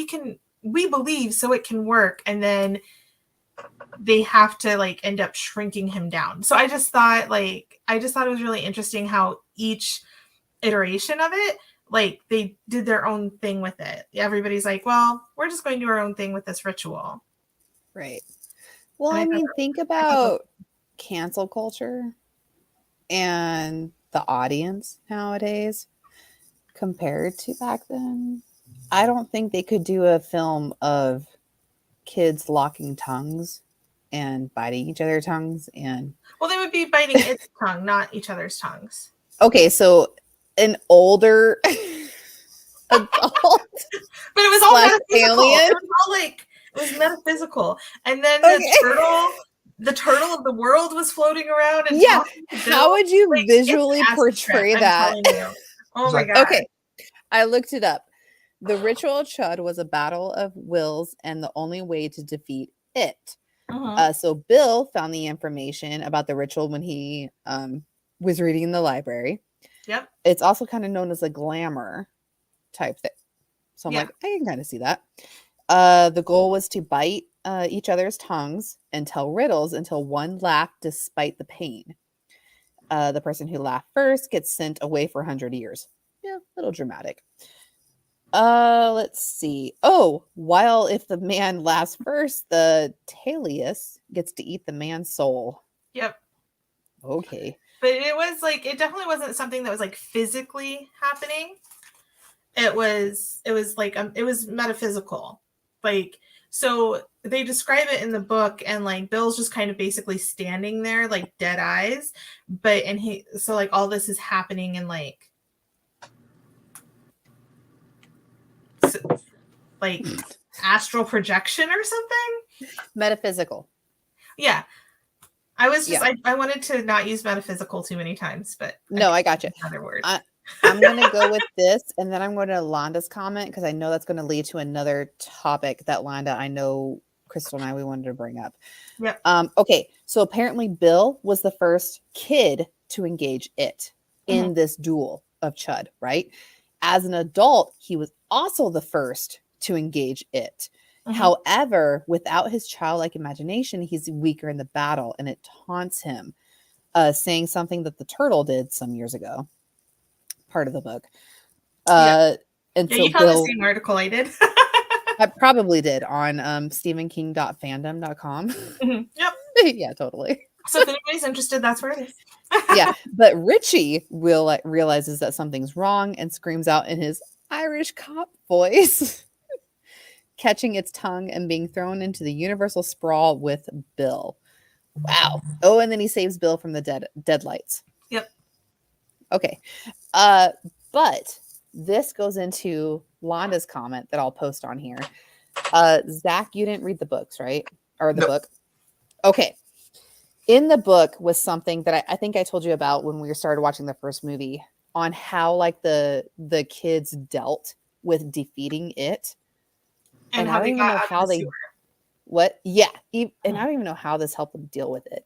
we believe, so it can work. And then they have to like end up shrinking him down. So I just thought it was really interesting how each iteration of it, like they did their own thing with it. Everybody's like, well, we're just going to do our own thing with this ritual. Right. Well, I mean, think about cancel culture and the audience nowadays compared to back then. I don't think they could do a film of kids locking tongues and biting each other's tongues. And Well, they would be biting its tongue, not each other's tongues. okay, so an older adult But it was all slash metaphysical. alien? It was all like it was metaphysical. And then Okay. the turtle of the world was floating around and Yeah, talking to Bill. how would you Like, visually it's acid portray trip, that? I'm telling you. Oh my god. Okay, I looked it up. The ritual Chud was a battle of wills and the only way to defeat it. Mhm. So Bill found the information about the ritual when he was reading in the library. Yep. It's also kind of known as a glamour type thing. So I'm Yeah. like, I can kind of see that. The goal was to bite each other's tongues and tell riddles until one laughed despite the pain. The person who laughed first gets sent away for 100 years. Yeah, a little dramatic. Let's see. Oh, while if the man laughs first, the Talius gets to eat the man's soul. Yep. Okay. But it was like it definitely wasn't something that was like physically happening. It was like it was metaphysical. Like so they describe it in the book and like Bill's just kind of basically standing there like dead eyes, but and he so like all this is happening in like astral projection or something. Metaphysical. Yeah. I was just Yeah. I wanted to not use metaphysical too many times, but No, I got you. Another word. I'm going to go with this, and then I'm going to Londa's comment because I know that's going to lead to another topic that Londa, I know Crystal and I, we wanted to bring up. Yep. Okay, so apparently Bill was the first kid to engage it in this duel of Chud, right? As an adult, he was also the first to engage it. However, without his childlike imagination, he's weaker in the battle, and it taunts him, saying something that the turtle did some years ago. Part of the book. And yeah, so you found Bill, the same article I did. I probably did on stephenking.fandom.com. Yep. Yeah, totally. So if anybody's interested, that's where it is. Yeah, but Richie realizes that something's wrong and screams out in his Irish cop voice, catching its tongue and being thrown into the universal sprawl with Bill. Wow. Oh, and then he saves Bill from the deadlights. Yep. Okay. But this goes into Londa's comment that I'll post on here. Zach, you didn't read the books, right? Or the book? Okay. In the book was something that I think I told you about when we started watching the first movie on how like the kids dealt with defeating it. And I how don't they even know got how they what? Yeah. And I don't even know how this helped them deal with it.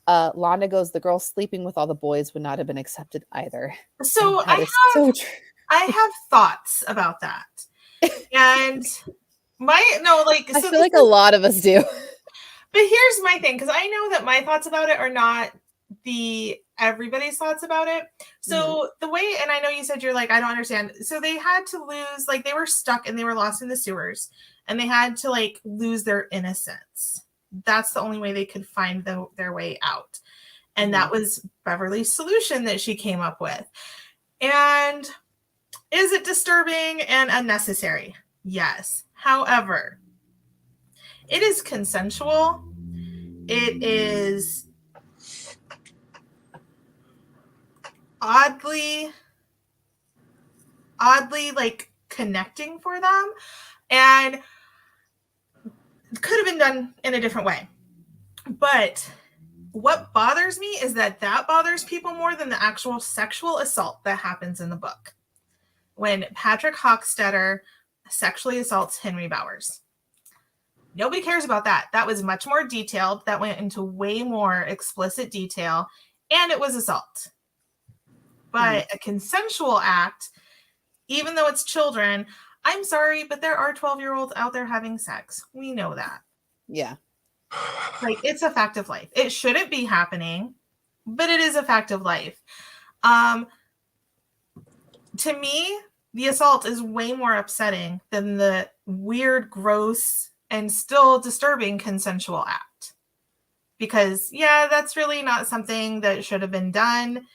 Londa goes, the girl sleeping with all the boys would not have been accepted either. So I have thoughts about that. And I feel like a lot of us do. But here's my thing, because I know that my thoughts about it are not everybody's thoughts about it. So the way, and I know you said you're like, I don't understand. So they had to lose, like they were stuck and they were lost in the sewers and they had to like lose their innocence. That's the only way they could find their way out. And that was Beverly's solution that she came up with. And is it disturbing and unnecessary? Yes. However, it is consensual. It is oddly like connecting for them, and it could have been done in a different way. But what bothers me is that bothers people more than the actual sexual assault that happens in the book when Patrick Hochstetter sexually assaults Henry Bowers. Nobody cares about that. That was much more detailed. That went into way more explicit detail, and it was assault. But a consensual act, even though it's children, I'm sorry, but there are 12-year-olds out there having sex. We know that. Yeah. Like, it's a fact of life. It shouldn't be happening, but it is a fact of life. To me, the assault is way more upsetting than the weird, gross, and still disturbing consensual act. Because, yeah, that's really not something that should have been done.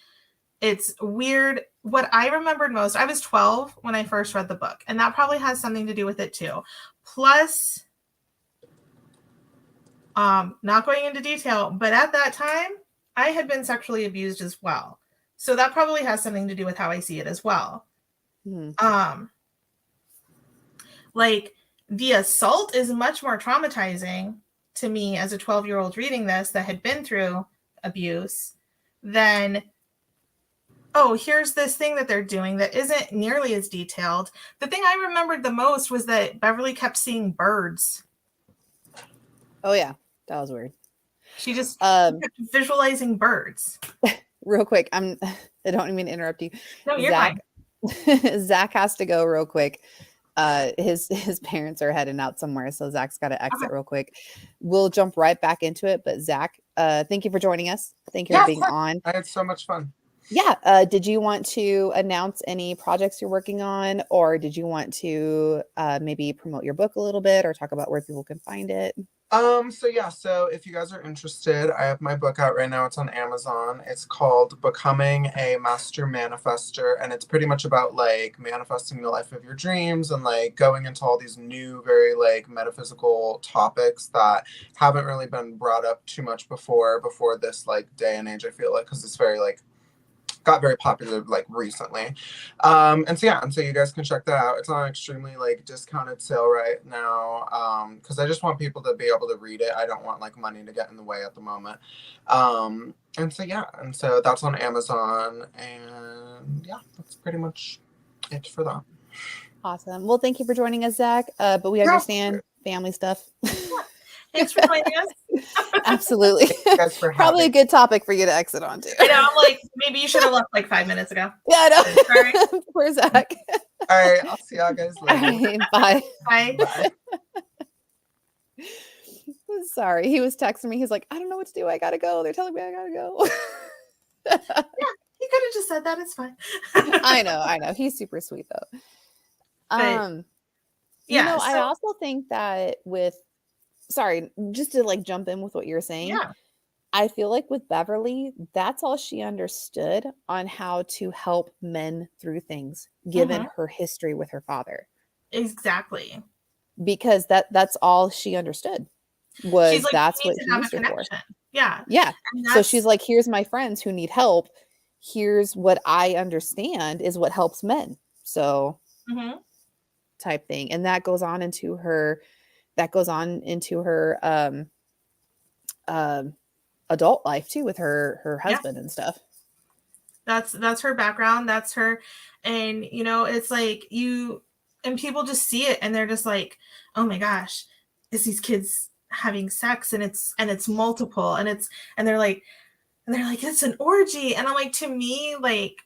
It's weird. What I remembered most, I was 12 when I first read the book, and that probably has something to do with it too. Plus, Not going into detail, but at that time, I had been sexually abused as well. So that probably has something to do with how I see it as well. Like the assault is much more traumatizing to me as a 12-year-old reading this that had been through abuse than, oh, here's this thing that they're doing that isn't nearly as detailed. The thing I remembered the most was that Beverly kept seeing birds. Oh yeah, that was weird. She just kept visualizing birds. Real quick, I don't mean to interrupt you. No, you're Zach, fine. Zach has to go real quick. His parents are heading out somewhere, so Zach's got to exit real quick. We'll jump right back into it. But Zach, thank you for joining us. Thank you for being on. I had so much fun. Yeah. Did you want to announce any projects you're working on, or did you want to maybe promote your book a little bit, or talk about where people can find it? So if you guys are interested, I have my book out right now. It's on Amazon. It's called Becoming a Master Manifester, and it's pretty much about like manifesting the life of your dreams and like going into all these new, very like metaphysical topics that haven't really been brought up too much before this like day and age, I feel like, because it's very like got very popular like recently. And so you guys can check that out. It's on extremely like discounted sale right now, because I just want people to be able to read it. I don't want like money to get in the way at the moment. And so that's on Amazon, and yeah, that's pretty much it for that. Awesome. Well, thank you for joining us, Zach. But we understand family stuff. Thanks for joining us. Absolutely. Probably a good topic for you to exit onto. I know, I'm like, maybe you should have left like 5 minutes ago. Yeah, I know. Sorry. Poor Zach. All right, I'll see y'all guys later. All right, bye. Bye. Sorry, he was texting me. He's like, I don't know what to do. I gotta go. They're telling me I gotta go. Yeah, he could have just said that. It's fine. I know. He's super sweet though. I also think that just to like jump in with what you're saying. Yeah. I feel like with Beverly, that's all she understood on how to help men through things, given her history with her father. Exactly. Because that's all she understood was she's like, that's what he have used a her for. connection. Yeah. Yeah. So she's like, here's my friends who need help. Here's what I understand is what helps men. So type thing. And that goes on into her adult life too, with her husband and stuff. That's her background. That's her. And it's like and people just see it and they're just like, oh my gosh, it's these kids having sex and it's multiple and they're like it's an orgy. And I'm like, to me, like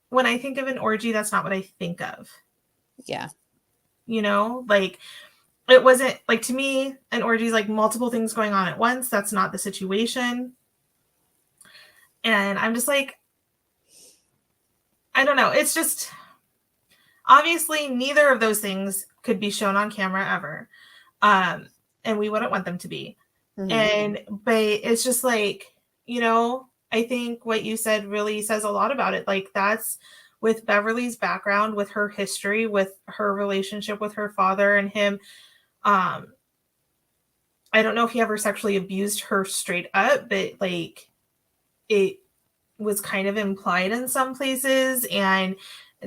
when I think of an orgy, that's not what I think of. Yeah. Like it wasn't like, to me, an orgy is like multiple things going on at once. That's not the situation. And I'm just like, I don't know. It's just, obviously neither of those things could be shown on camera ever. And we wouldn't want them to be. But it's just like, I think what you said really says a lot about it. Like that's with Beverly's background, with her history, with her relationship with her father and him. I don't know if he ever sexually abused her straight up, but like it was kind of implied in some places. And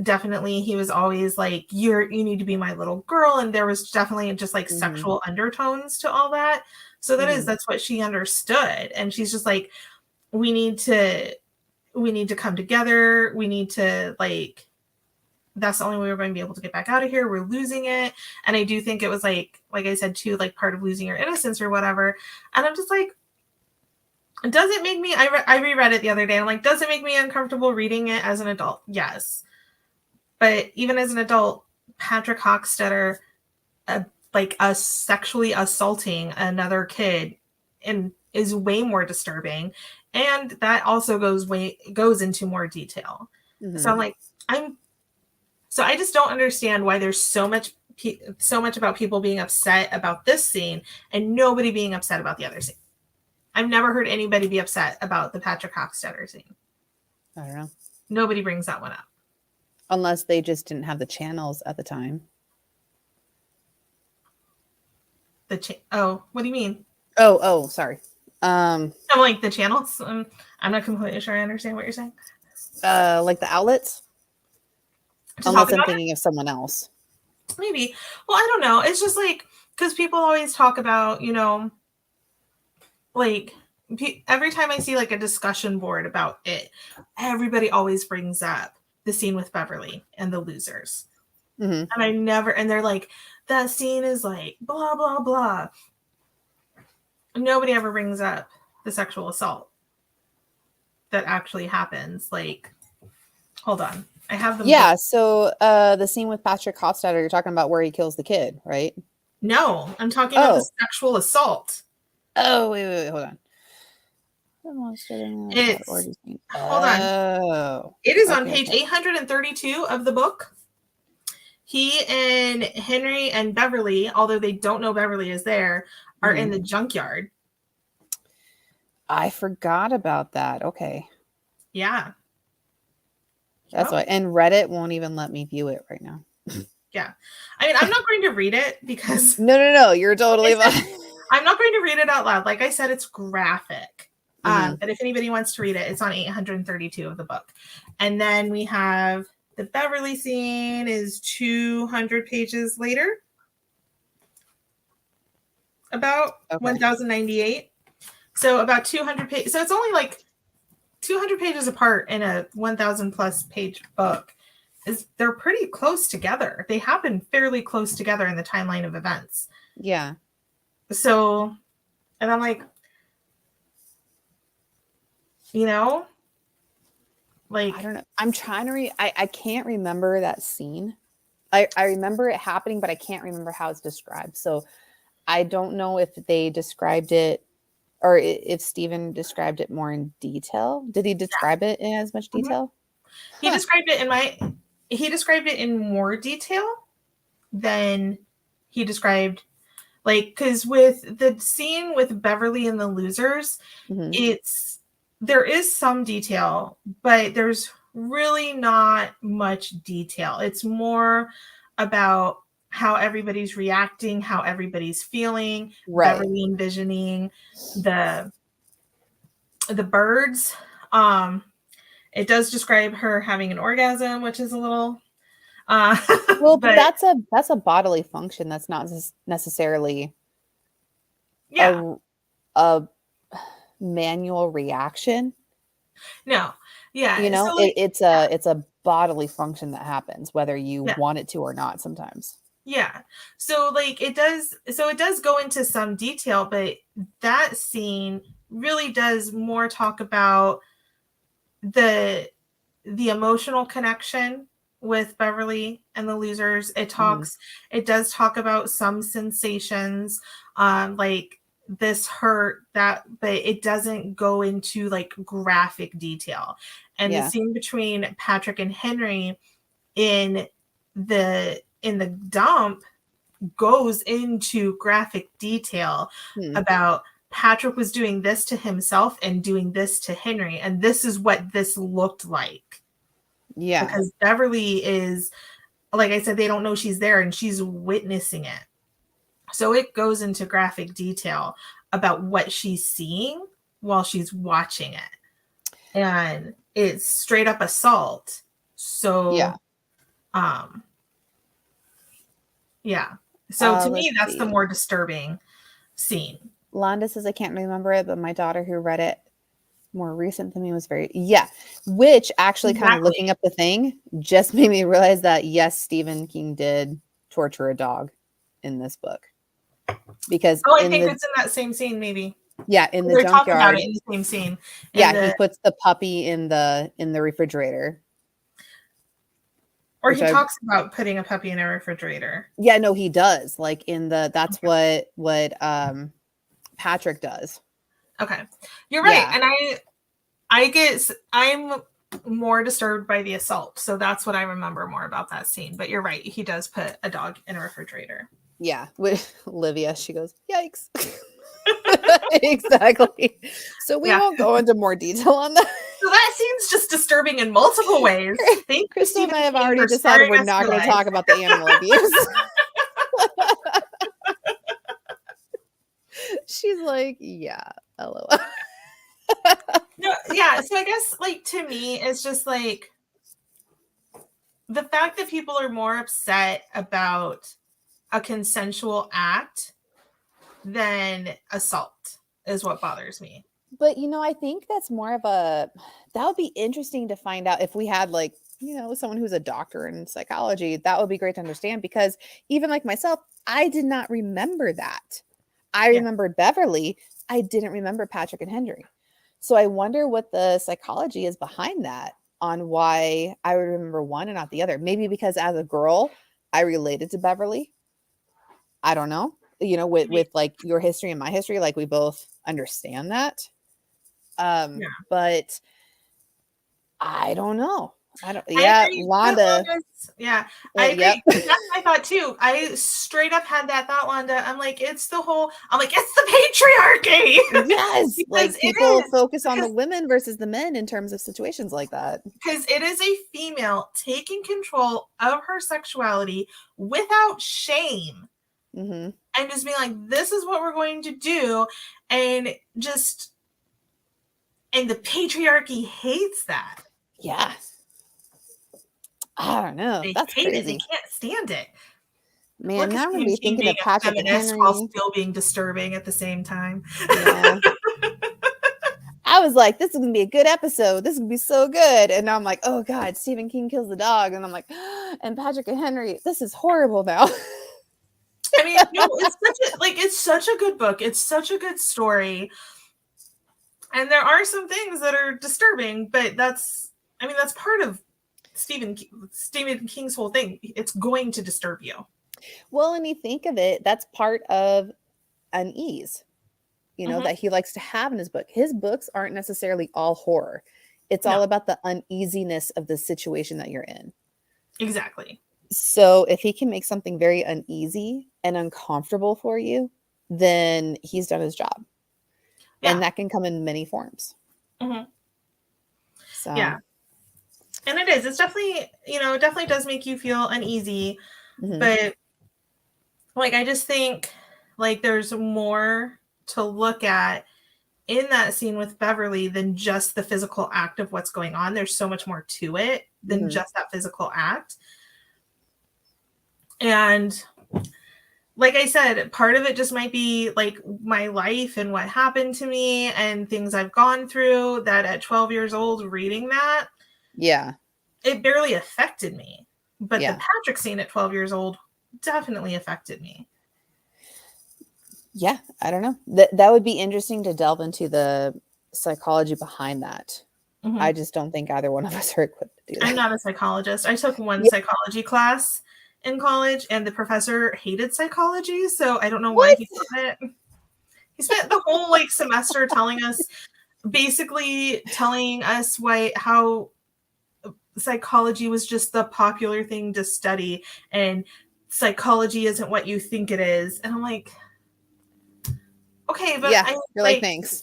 definitely he was always like, you need to be my little girl. And there was definitely just like sexual undertones to all that. So that's what she understood. And she's just like, we need to come together. We need to like, that's the only way we're going to be able to get back out of here. We're losing it. And I do think it was like I said too, like part of losing your innocence or whatever. And I'm just like, does it make me, I reread it the other day. I'm like, does it make me uncomfortable reading it as an adult? Yes. But even as an adult, Patrick Hockstetter, like sexually assaulting another kid and is way more disturbing. And that also goes into more detail. So I'm like, so I just don't understand why there's so much about people being upset about this scene and nobody being upset about the other scene. I've never heard anybody be upset about the Patrick Hockstetter scene. I don't know. Nobody brings that one up. Unless they just didn't have the channels at the time. Oh, what do you mean? Oh, sorry. I'm like the channels. I'm not completely sure I understand what you're saying. Like the outlets. To Unless talk I'm about thinking of someone else. it? Maybe. Well, I don't know. It's just like because people always talk about, you know, like every time I see like a discussion board about it, everybody always brings up the scene with Beverly and the losers. Mm-hmm. And they're like, that scene is like blah, blah, blah. Nobody ever brings up the sexual assault that actually happens. Like, hold on. I have them. Yeah. So the scene with Patrick Hofstadter, you're talking about where he kills the kid, right? No, I'm talking about the sexual assault. Oh, wait, hold on. Hold on. It is on page 832 of the book. He and Henry and Beverly, although they don't know Beverly is there, are in the junkyard. I forgot about that. Okay. Yeah. That's why. And Reddit won't even let me view it right now. Yeah. I mean, I'm not going to read it because... No. You're totally fine. I'm not going to read it out loud. Like I said, it's graphic. But if anybody wants to read it, it's on 832 of the book. And then we have the Beverly scene is 200 pages later. About 1098. So about 200 pages. So it's only like 200 pages apart in a 1000 plus page book. They're pretty close together. They happen fairly close together in the timeline of events. Yeah. So, and I'm like, you know, like, I don't know. I'm trying to I can't remember that scene. I remember it happening, but I can't remember how it's described. So I don't know if they described it or if Stephen described it more in detail. Did he describe it in as much detail? He described it in more detail than he described, like, because with the scene with Beverly and the losers, there is some detail, but there's really not much detail. It's more about how everybody's reacting, how everybody's feeling, Beverly envisioning the birds. It does describe her having an orgasm, which is a little well, but that's a bodily function. That's not necessarily a manual reaction. No. Yeah. You know, so like, it's a bodily function that happens whether you want it to or not sometimes. Yeah. So like it does go into some detail, but that scene really does more talk about the emotional connection with Beverly and the losers. It does talk about some sensations, like this hurt, that, but it doesn't go into like graphic detail. And the scene between Patrick and Henry in the dump goes into graphic detail about Patrick was doing this to himself and doing this to Henry, and this is what this looked like. Yeah. Because Beverly is, like I said, they don't know she's there and she's witnessing it. So it goes into graphic detail about what she's seeing while she's watching it. And it's straight up assault. So So to me, that's the more disturbing scene. Londa says, I can't remember it, but my daughter who read it more recent than me was which actually kind of looking up the thing just made me realize that yes, Stephen King did torture a dog in this book. Because I think it's in that same scene, maybe. Yeah, in the junkyard. About it in the same scene. Yeah, he puts the puppy in the refrigerator. Or he talks about putting a puppy in a refrigerator. Yeah, no, he does. Like that's what Patrick does. Okay. You're right. And I'm more disturbed by the assault. So that's what I remember more about that scene. But you're right. He does put a dog in a refrigerator. Yeah. With Olivia, she goes, yikes. Exactly. So we won't go into more detail on that. So that scene's just disturbing in multiple ways. Crystal and I have already decided we're not going to talk about the animal abuse. She's like, yeah, LOL. No, yeah. So I guess like to me, it's just like the fact that people are more upset about a consensual act than assault is what bothers me. But I think that's more of that would be interesting to find out if we had like, someone who's a doctor in psychology. That would be great to understand, because even like myself, I did not remember that. I remembered Beverly. I didn't remember Patrick and Henry. So I wonder what the psychology is behind that, on why I would remember one and not the other. Maybe because as a girl, I related to Beverly. I don't know. With like your history and my history, like we both understand that. But I don't know. I agree. Londa. I agree. Yep. That's my thought too. I straight up had that thought, Londa. I'm like, it's the patriarchy. Yes. Like people focus on the women versus the men in terms of situations like that. Because it is a female taking control of her sexuality without shame. Mm-hmm. And just being like, this is what we're going to do. And the patriarchy hates that. Yeah. I don't know. That's hate crazy. It. They can't stand it. Man, now I'm going to be thinking of Patrick and Henry while still being disturbing at the same time. Yeah. I was like, this is going to be a good episode. This is going to be so good. And now I'm like, oh God, Stephen King kills the dog. And I'm like, and Patrick and Henry, this is horrible now. I mean, no, it's such a good book. It's such a good story. And there are some things that are disturbing, but that's part of Stephen King's whole thing. It's going to disturb you. Well, and you think of it, that's part of unease, that he likes to have in his book. His books aren't necessarily all horror. It's all about the uneasiness of the situation that you're in. Exactly. So if he can make something very uneasy and uncomfortable for you, then he's done his job. Yeah. And that can come in many forms. Mm-hmm. So yeah. And it is. It's definitely, it definitely does make you feel uneasy. Mm-hmm. But like, I just think like there's more to look at in that scene with Beverly than just the physical act of what's going on. There's so much more to it than just that physical act. And like I said, part of it just might be like my life and what happened to me and things I've gone through, that at 12 years old reading that, it barely affected me. But the Patrick scene at 12 years old definitely affected me. Yeah, I don't know. That would be interesting to delve into the psychology behind that. Mm-hmm. I just don't think either one of us are equipped to do that. I'm not a psychologist. I took one psychology class in college, and the professor hated psychology, so I don't know why he did it. He spent the whole semester telling us how psychology was just the popular thing to study, and psychology isn't what you think it is. And I'm like, okay, but you're like, thanks.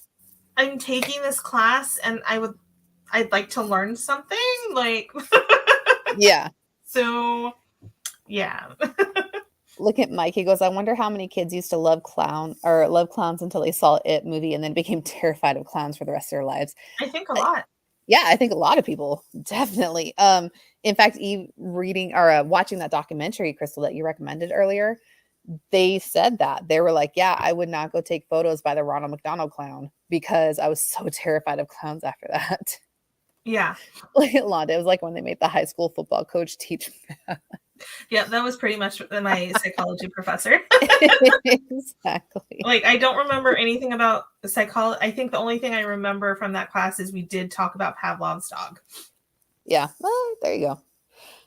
I'm taking this class, and I'd like to learn something. Yeah. So. Yeah. Look at Mike. He goes, I wonder how many kids used to love clowns until they saw It movie and then became terrified of clowns for the rest of their lives. I think a lot. Yeah, I think a lot of people, definitely. In fact, reading or watching that documentary, Crystal, that you recommended earlier, they said that. They were like, yeah, I would not go take photos by the Ronald McDonald clown because I was so terrified of clowns after that. Yeah. Like Londa, it was like when they made the high school football coach teach math. Yeah, that was pretty much my psychology professor. Exactly. I don't remember anything about psychology. I think the only thing I remember from that class is we did talk about Pavlov's dog. Yeah, well, there you go.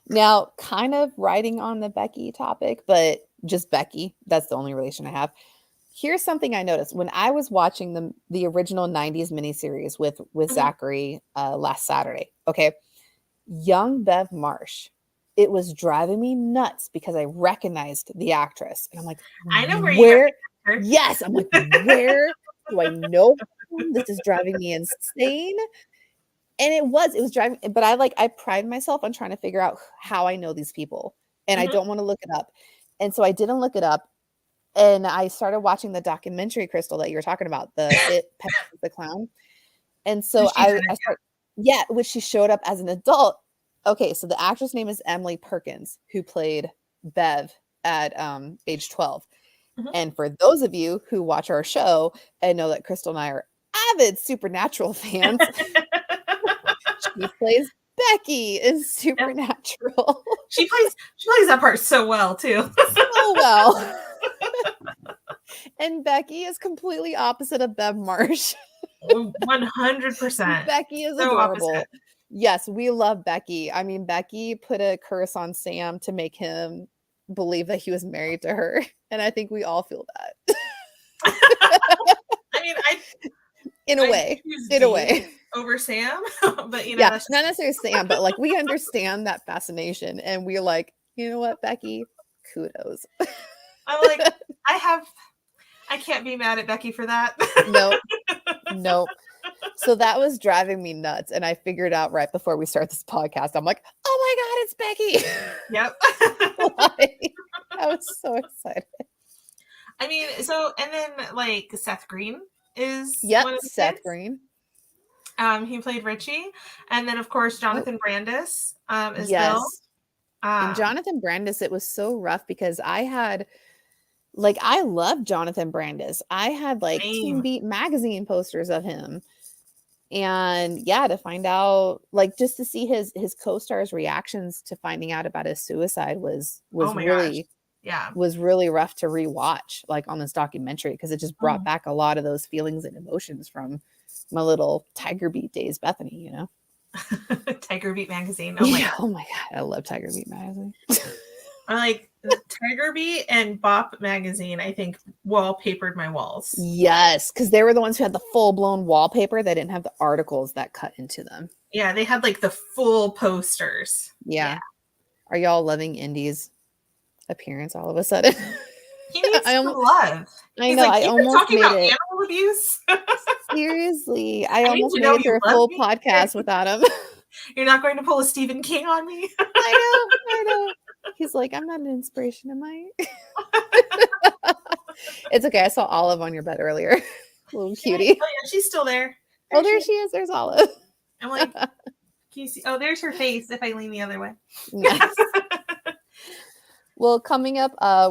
Now, kind of riding on the Becky topic, but just Becky. That's the only relation I have. Here's something I noticed when I was watching the original 90s miniseries with Zachary last Saturday. Okay. Young Bev Marsh. It was driving me nuts because I recognized the actress. And I'm like, I know where you're at. Yes. I'm like, where do I know? This is driving me insane. And it was driving, but I pride myself on trying to figure out how I know these people. And I don't want to look it up. And so I didn't look it up. And I started watching the documentary, Crystal, that you were talking about, Pennywise the Clown. And so I started, yeah, which she showed up as an adult. Okay, so the actress name is Emily Perkins, who played Bev at age 12. Mhm. And for those of you who watch our show and know that Crystal and I are avid Supernatural fans, she plays Becky in Supernatural. She plays that part so well too. So well. And Becky is completely opposite of Bev Marsh. 100%. Becky is So adorable. opposite. Yes, we love Becky. I mean, Becky put a curse on Sam to make him believe that he was married to her. And I think we all feel that. I mean, in a way. over Sam, but yeah, not necessarily Sam, but like we understand that fascination, and we're like, you know what, Becky, kudos. I'm like, I can't be mad at Becky for that. Nope. So that was driving me nuts, and I figured out right before we start this podcast, I'm like, oh my god, it's Becky. Yep. I was so excited. I mean, so and then like Seth Green is one of the Seth kids. Green. He played Richie, and then of course Jonathan Brandis is yes. Bill. And Jonathan Brandis, it was so rough because I love Jonathan Brandis. I had like Teen Beat magazine posters of him. And yeah, to find out, like just to see his co-stars' reactions to finding out about his suicide was really rough to rewatch, like on this documentary, because it just brought back a lot of those feelings and emotions from my little Tiger Beat days, Bethany, you know. Tiger Beat magazine. Oh my god, I love Tiger Beat magazine. I like Tiger Beat and Bop magazine, I think, wallpapered my walls. Yes, because they were the ones who had the full-blown wallpaper. They didn't have the articles that cut into them. Yeah, they had like the full posters. Yeah. Are y'all loving Indy's appearance all of a sudden? He needs some love. I know. I almost talking made about it. Animal abuse. Seriously, I almost made it through a full podcast without him. You're not going to pull a Stephen King on me. I know. He's like, I'm not an inspiration, am I? It's okay. I saw Olive on your bed earlier. Little cutie. Oh yeah, she's still there. There she is. There's Olive. I'm like, can you see? Oh, there's her face if I lean the other way. Nice. Well,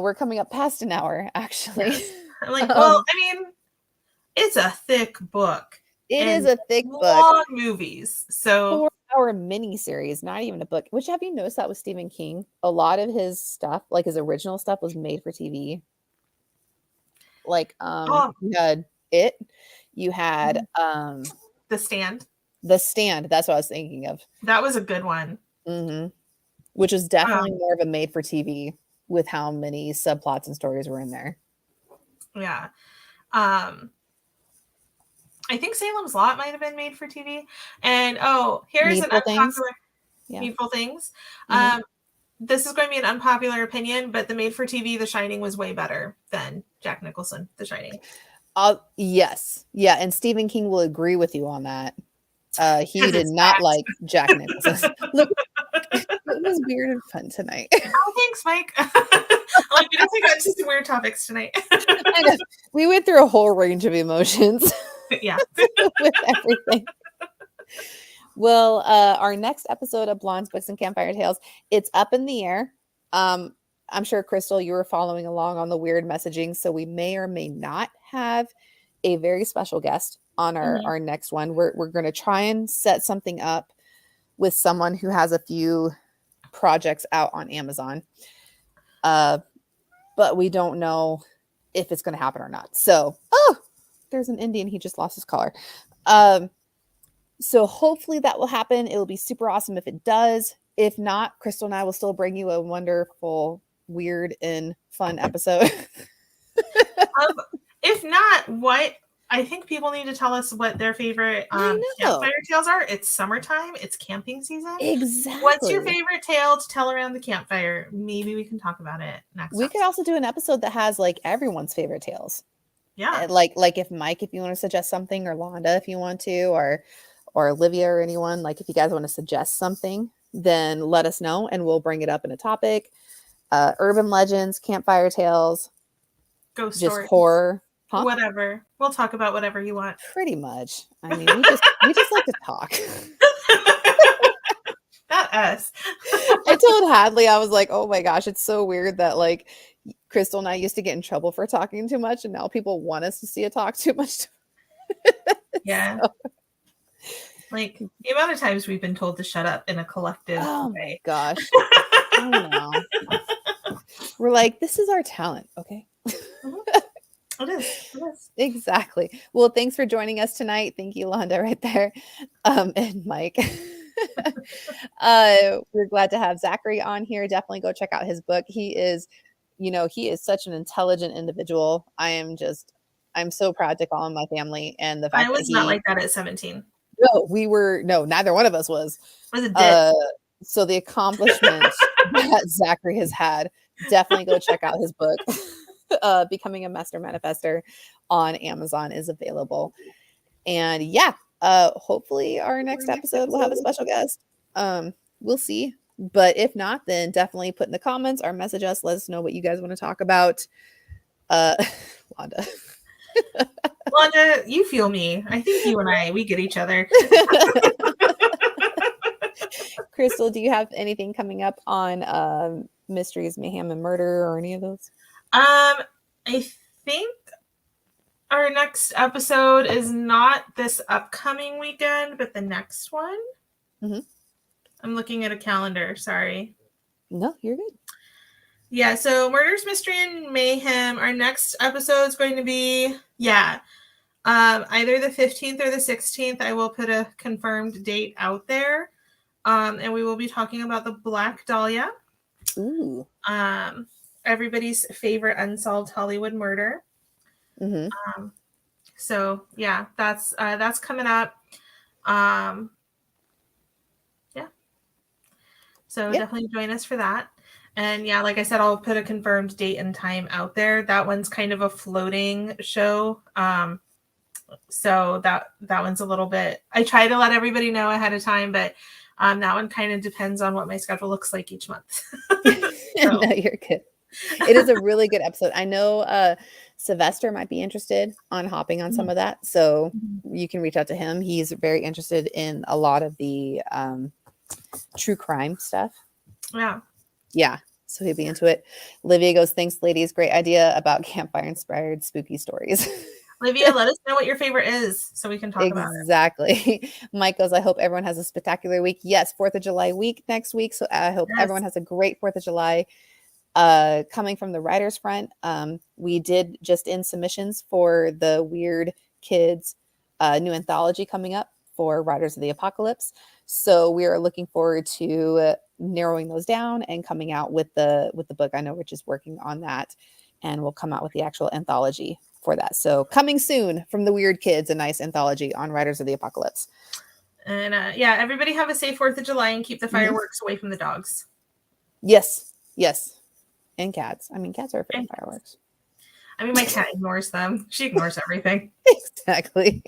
we're coming up past an hour, actually. I'm like, well, I mean, it's a thick book. It is a thick book. Long movies. So 4-hour mini-series, not even a book. Which, have you noticed that with Stephen King? A lot of his stuff, like his original stuff, was made for TV. Like, you had It. You had The Stand. The Stand. That's what I was thinking of. That was a good one. Mm-hmm. Which is definitely more of a made for TV with how many subplots and stories were in there. Yeah. I think Salem's Lot might have been made for TV. And here's Needful an unpopular Needful Things. Mm-hmm. This is going to be an unpopular opinion, but the made for TV The Shining was way better than Jack Nicholson The Shining. Yes. Yeah, and Stephen King will agree with you on that. He did not like Jack Nicholson. Look, it was weird and fun tonight. Oh, thanks, Mike. Like, we definitely got into some weird topics tonight. I know. We went through a whole range of emotions. Yeah. With everything. Well, our next episode of Blondes, Books, and Campfire Tales, it's up in the air. I'm sure, Crystal, you were following along on the weird messaging, so we may or may not have a very special guest on our next one. We're going to try and set something up with someone who has a few projects out on Amazon. But we don't know if it's going to happen or not. So, there's an Indian. He just lost his collar. So hopefully that will happen. It'll be super awesome if it does. If not, Crystal and I will still bring you a wonderful, weird, and fun episode. If not, what I think people need to tell us what their favorite campfire tales are. It's summertime. It's camping season. Exactly. What's your favorite tale to tell around the campfire? Maybe we can talk about it next. We could also do an episode that has like everyone's favorite tales. Yeah. Like if Mike, if you want to suggest something, or Londa, if you want to, or Olivia, or anyone, like if you guys want to suggest something, then let us know and we'll bring it up in a topic. Urban legends, campfire tales, ghost just stories, horror, huh? whatever. We'll talk about whatever you want. Pretty much. I mean, we just like to talk. Not us. I told Hadley, I was like, oh my gosh, it's so weird that like Crystal and I used to get in trouble for talking too much, and now people want us to see it talk too much. Yeah. So, Like the amount of times we've been told to shut up in a collective oh my way. gosh. I know. We're like, this is our talent, okay? It is. It is. Exactly. Well, thanks for joining us tonight. Thank you, Londa, right there. And Mike. We're glad to have Zachary on here. Definitely go check out his book. He is, he is such an intelligent individual. I'm so proud to call him my family. And the fact I was that not like that at 17. No, neither one of us was. Was a dick. So the accomplishment that Zachary has had, definitely go check out his book. Becoming a Master Manifester on Amazon is available. And yeah, hopefully our next episode will have a special guest. We'll see. But if not, then definitely put in the comments or message us. Let us know what you guys want to talk about. Wanda. Wanda, you feel me. I think you and we get each other. Crystal, do you have anything coming up on Mysteries, Mayhem, and Murder or any of those? I think our next episode is not this upcoming weekend, but the next one. Mm-hmm. I'm looking at a calendar. Sorry. No, you're good. Yeah, so Murders, Mystery, and Mayhem. Our next episode is going to be, either the 15th or the 16th. I will put a confirmed date out there. And we will be talking about the Black Dahlia. Ooh. Everybody's favorite unsolved Hollywood murder. Mm-hmm. So yeah, that's coming up. So definitely join us for that. And yeah, like I said, I'll put a confirmed date and time out there. That one's kind of a floating show. So that one's a little bit, I try to let everybody know ahead of time, but that one kind of depends on what my schedule looks like each month. No, you're good. It is a really good episode. I know Sylvester might be interested on hopping on some of that. So you can reach out to him. He's very interested in a lot of the true crime stuff. Yeah. So he'll be into it. Olivia goes, thanks, ladies. Great idea about campfire inspired spooky stories. Olivia, let us know what your favorite is so we can talk about it. Exactly. Mike goes, I hope everyone has a spectacular week. Yes, 4th of July week next week. So I hope everyone has a great 4th of July. Coming from the writers front, we did just in submissions for the Weird Kids new anthology coming up for Riders of the Apocalypse. So we are looking forward to narrowing those down and coming out with the book. I know Rich is working on that, and we'll come out with the actual anthology for that. So coming soon from the Weird Kids, a nice anthology on Riders of the Apocalypse. And everybody have a safe 4th of July and keep the fireworks away from the dogs. Yes. And cats. I mean, cats are afraid of fireworks. I mean, my cat ignores them. She ignores everything. Exactly.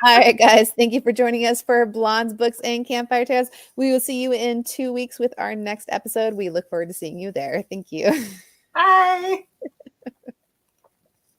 All right, guys. Thank you for joining us for Blondes, Books, and Campfire Tales. We will see you in 2 weeks with our next episode. We look forward to seeing you there. Thank you. Bye.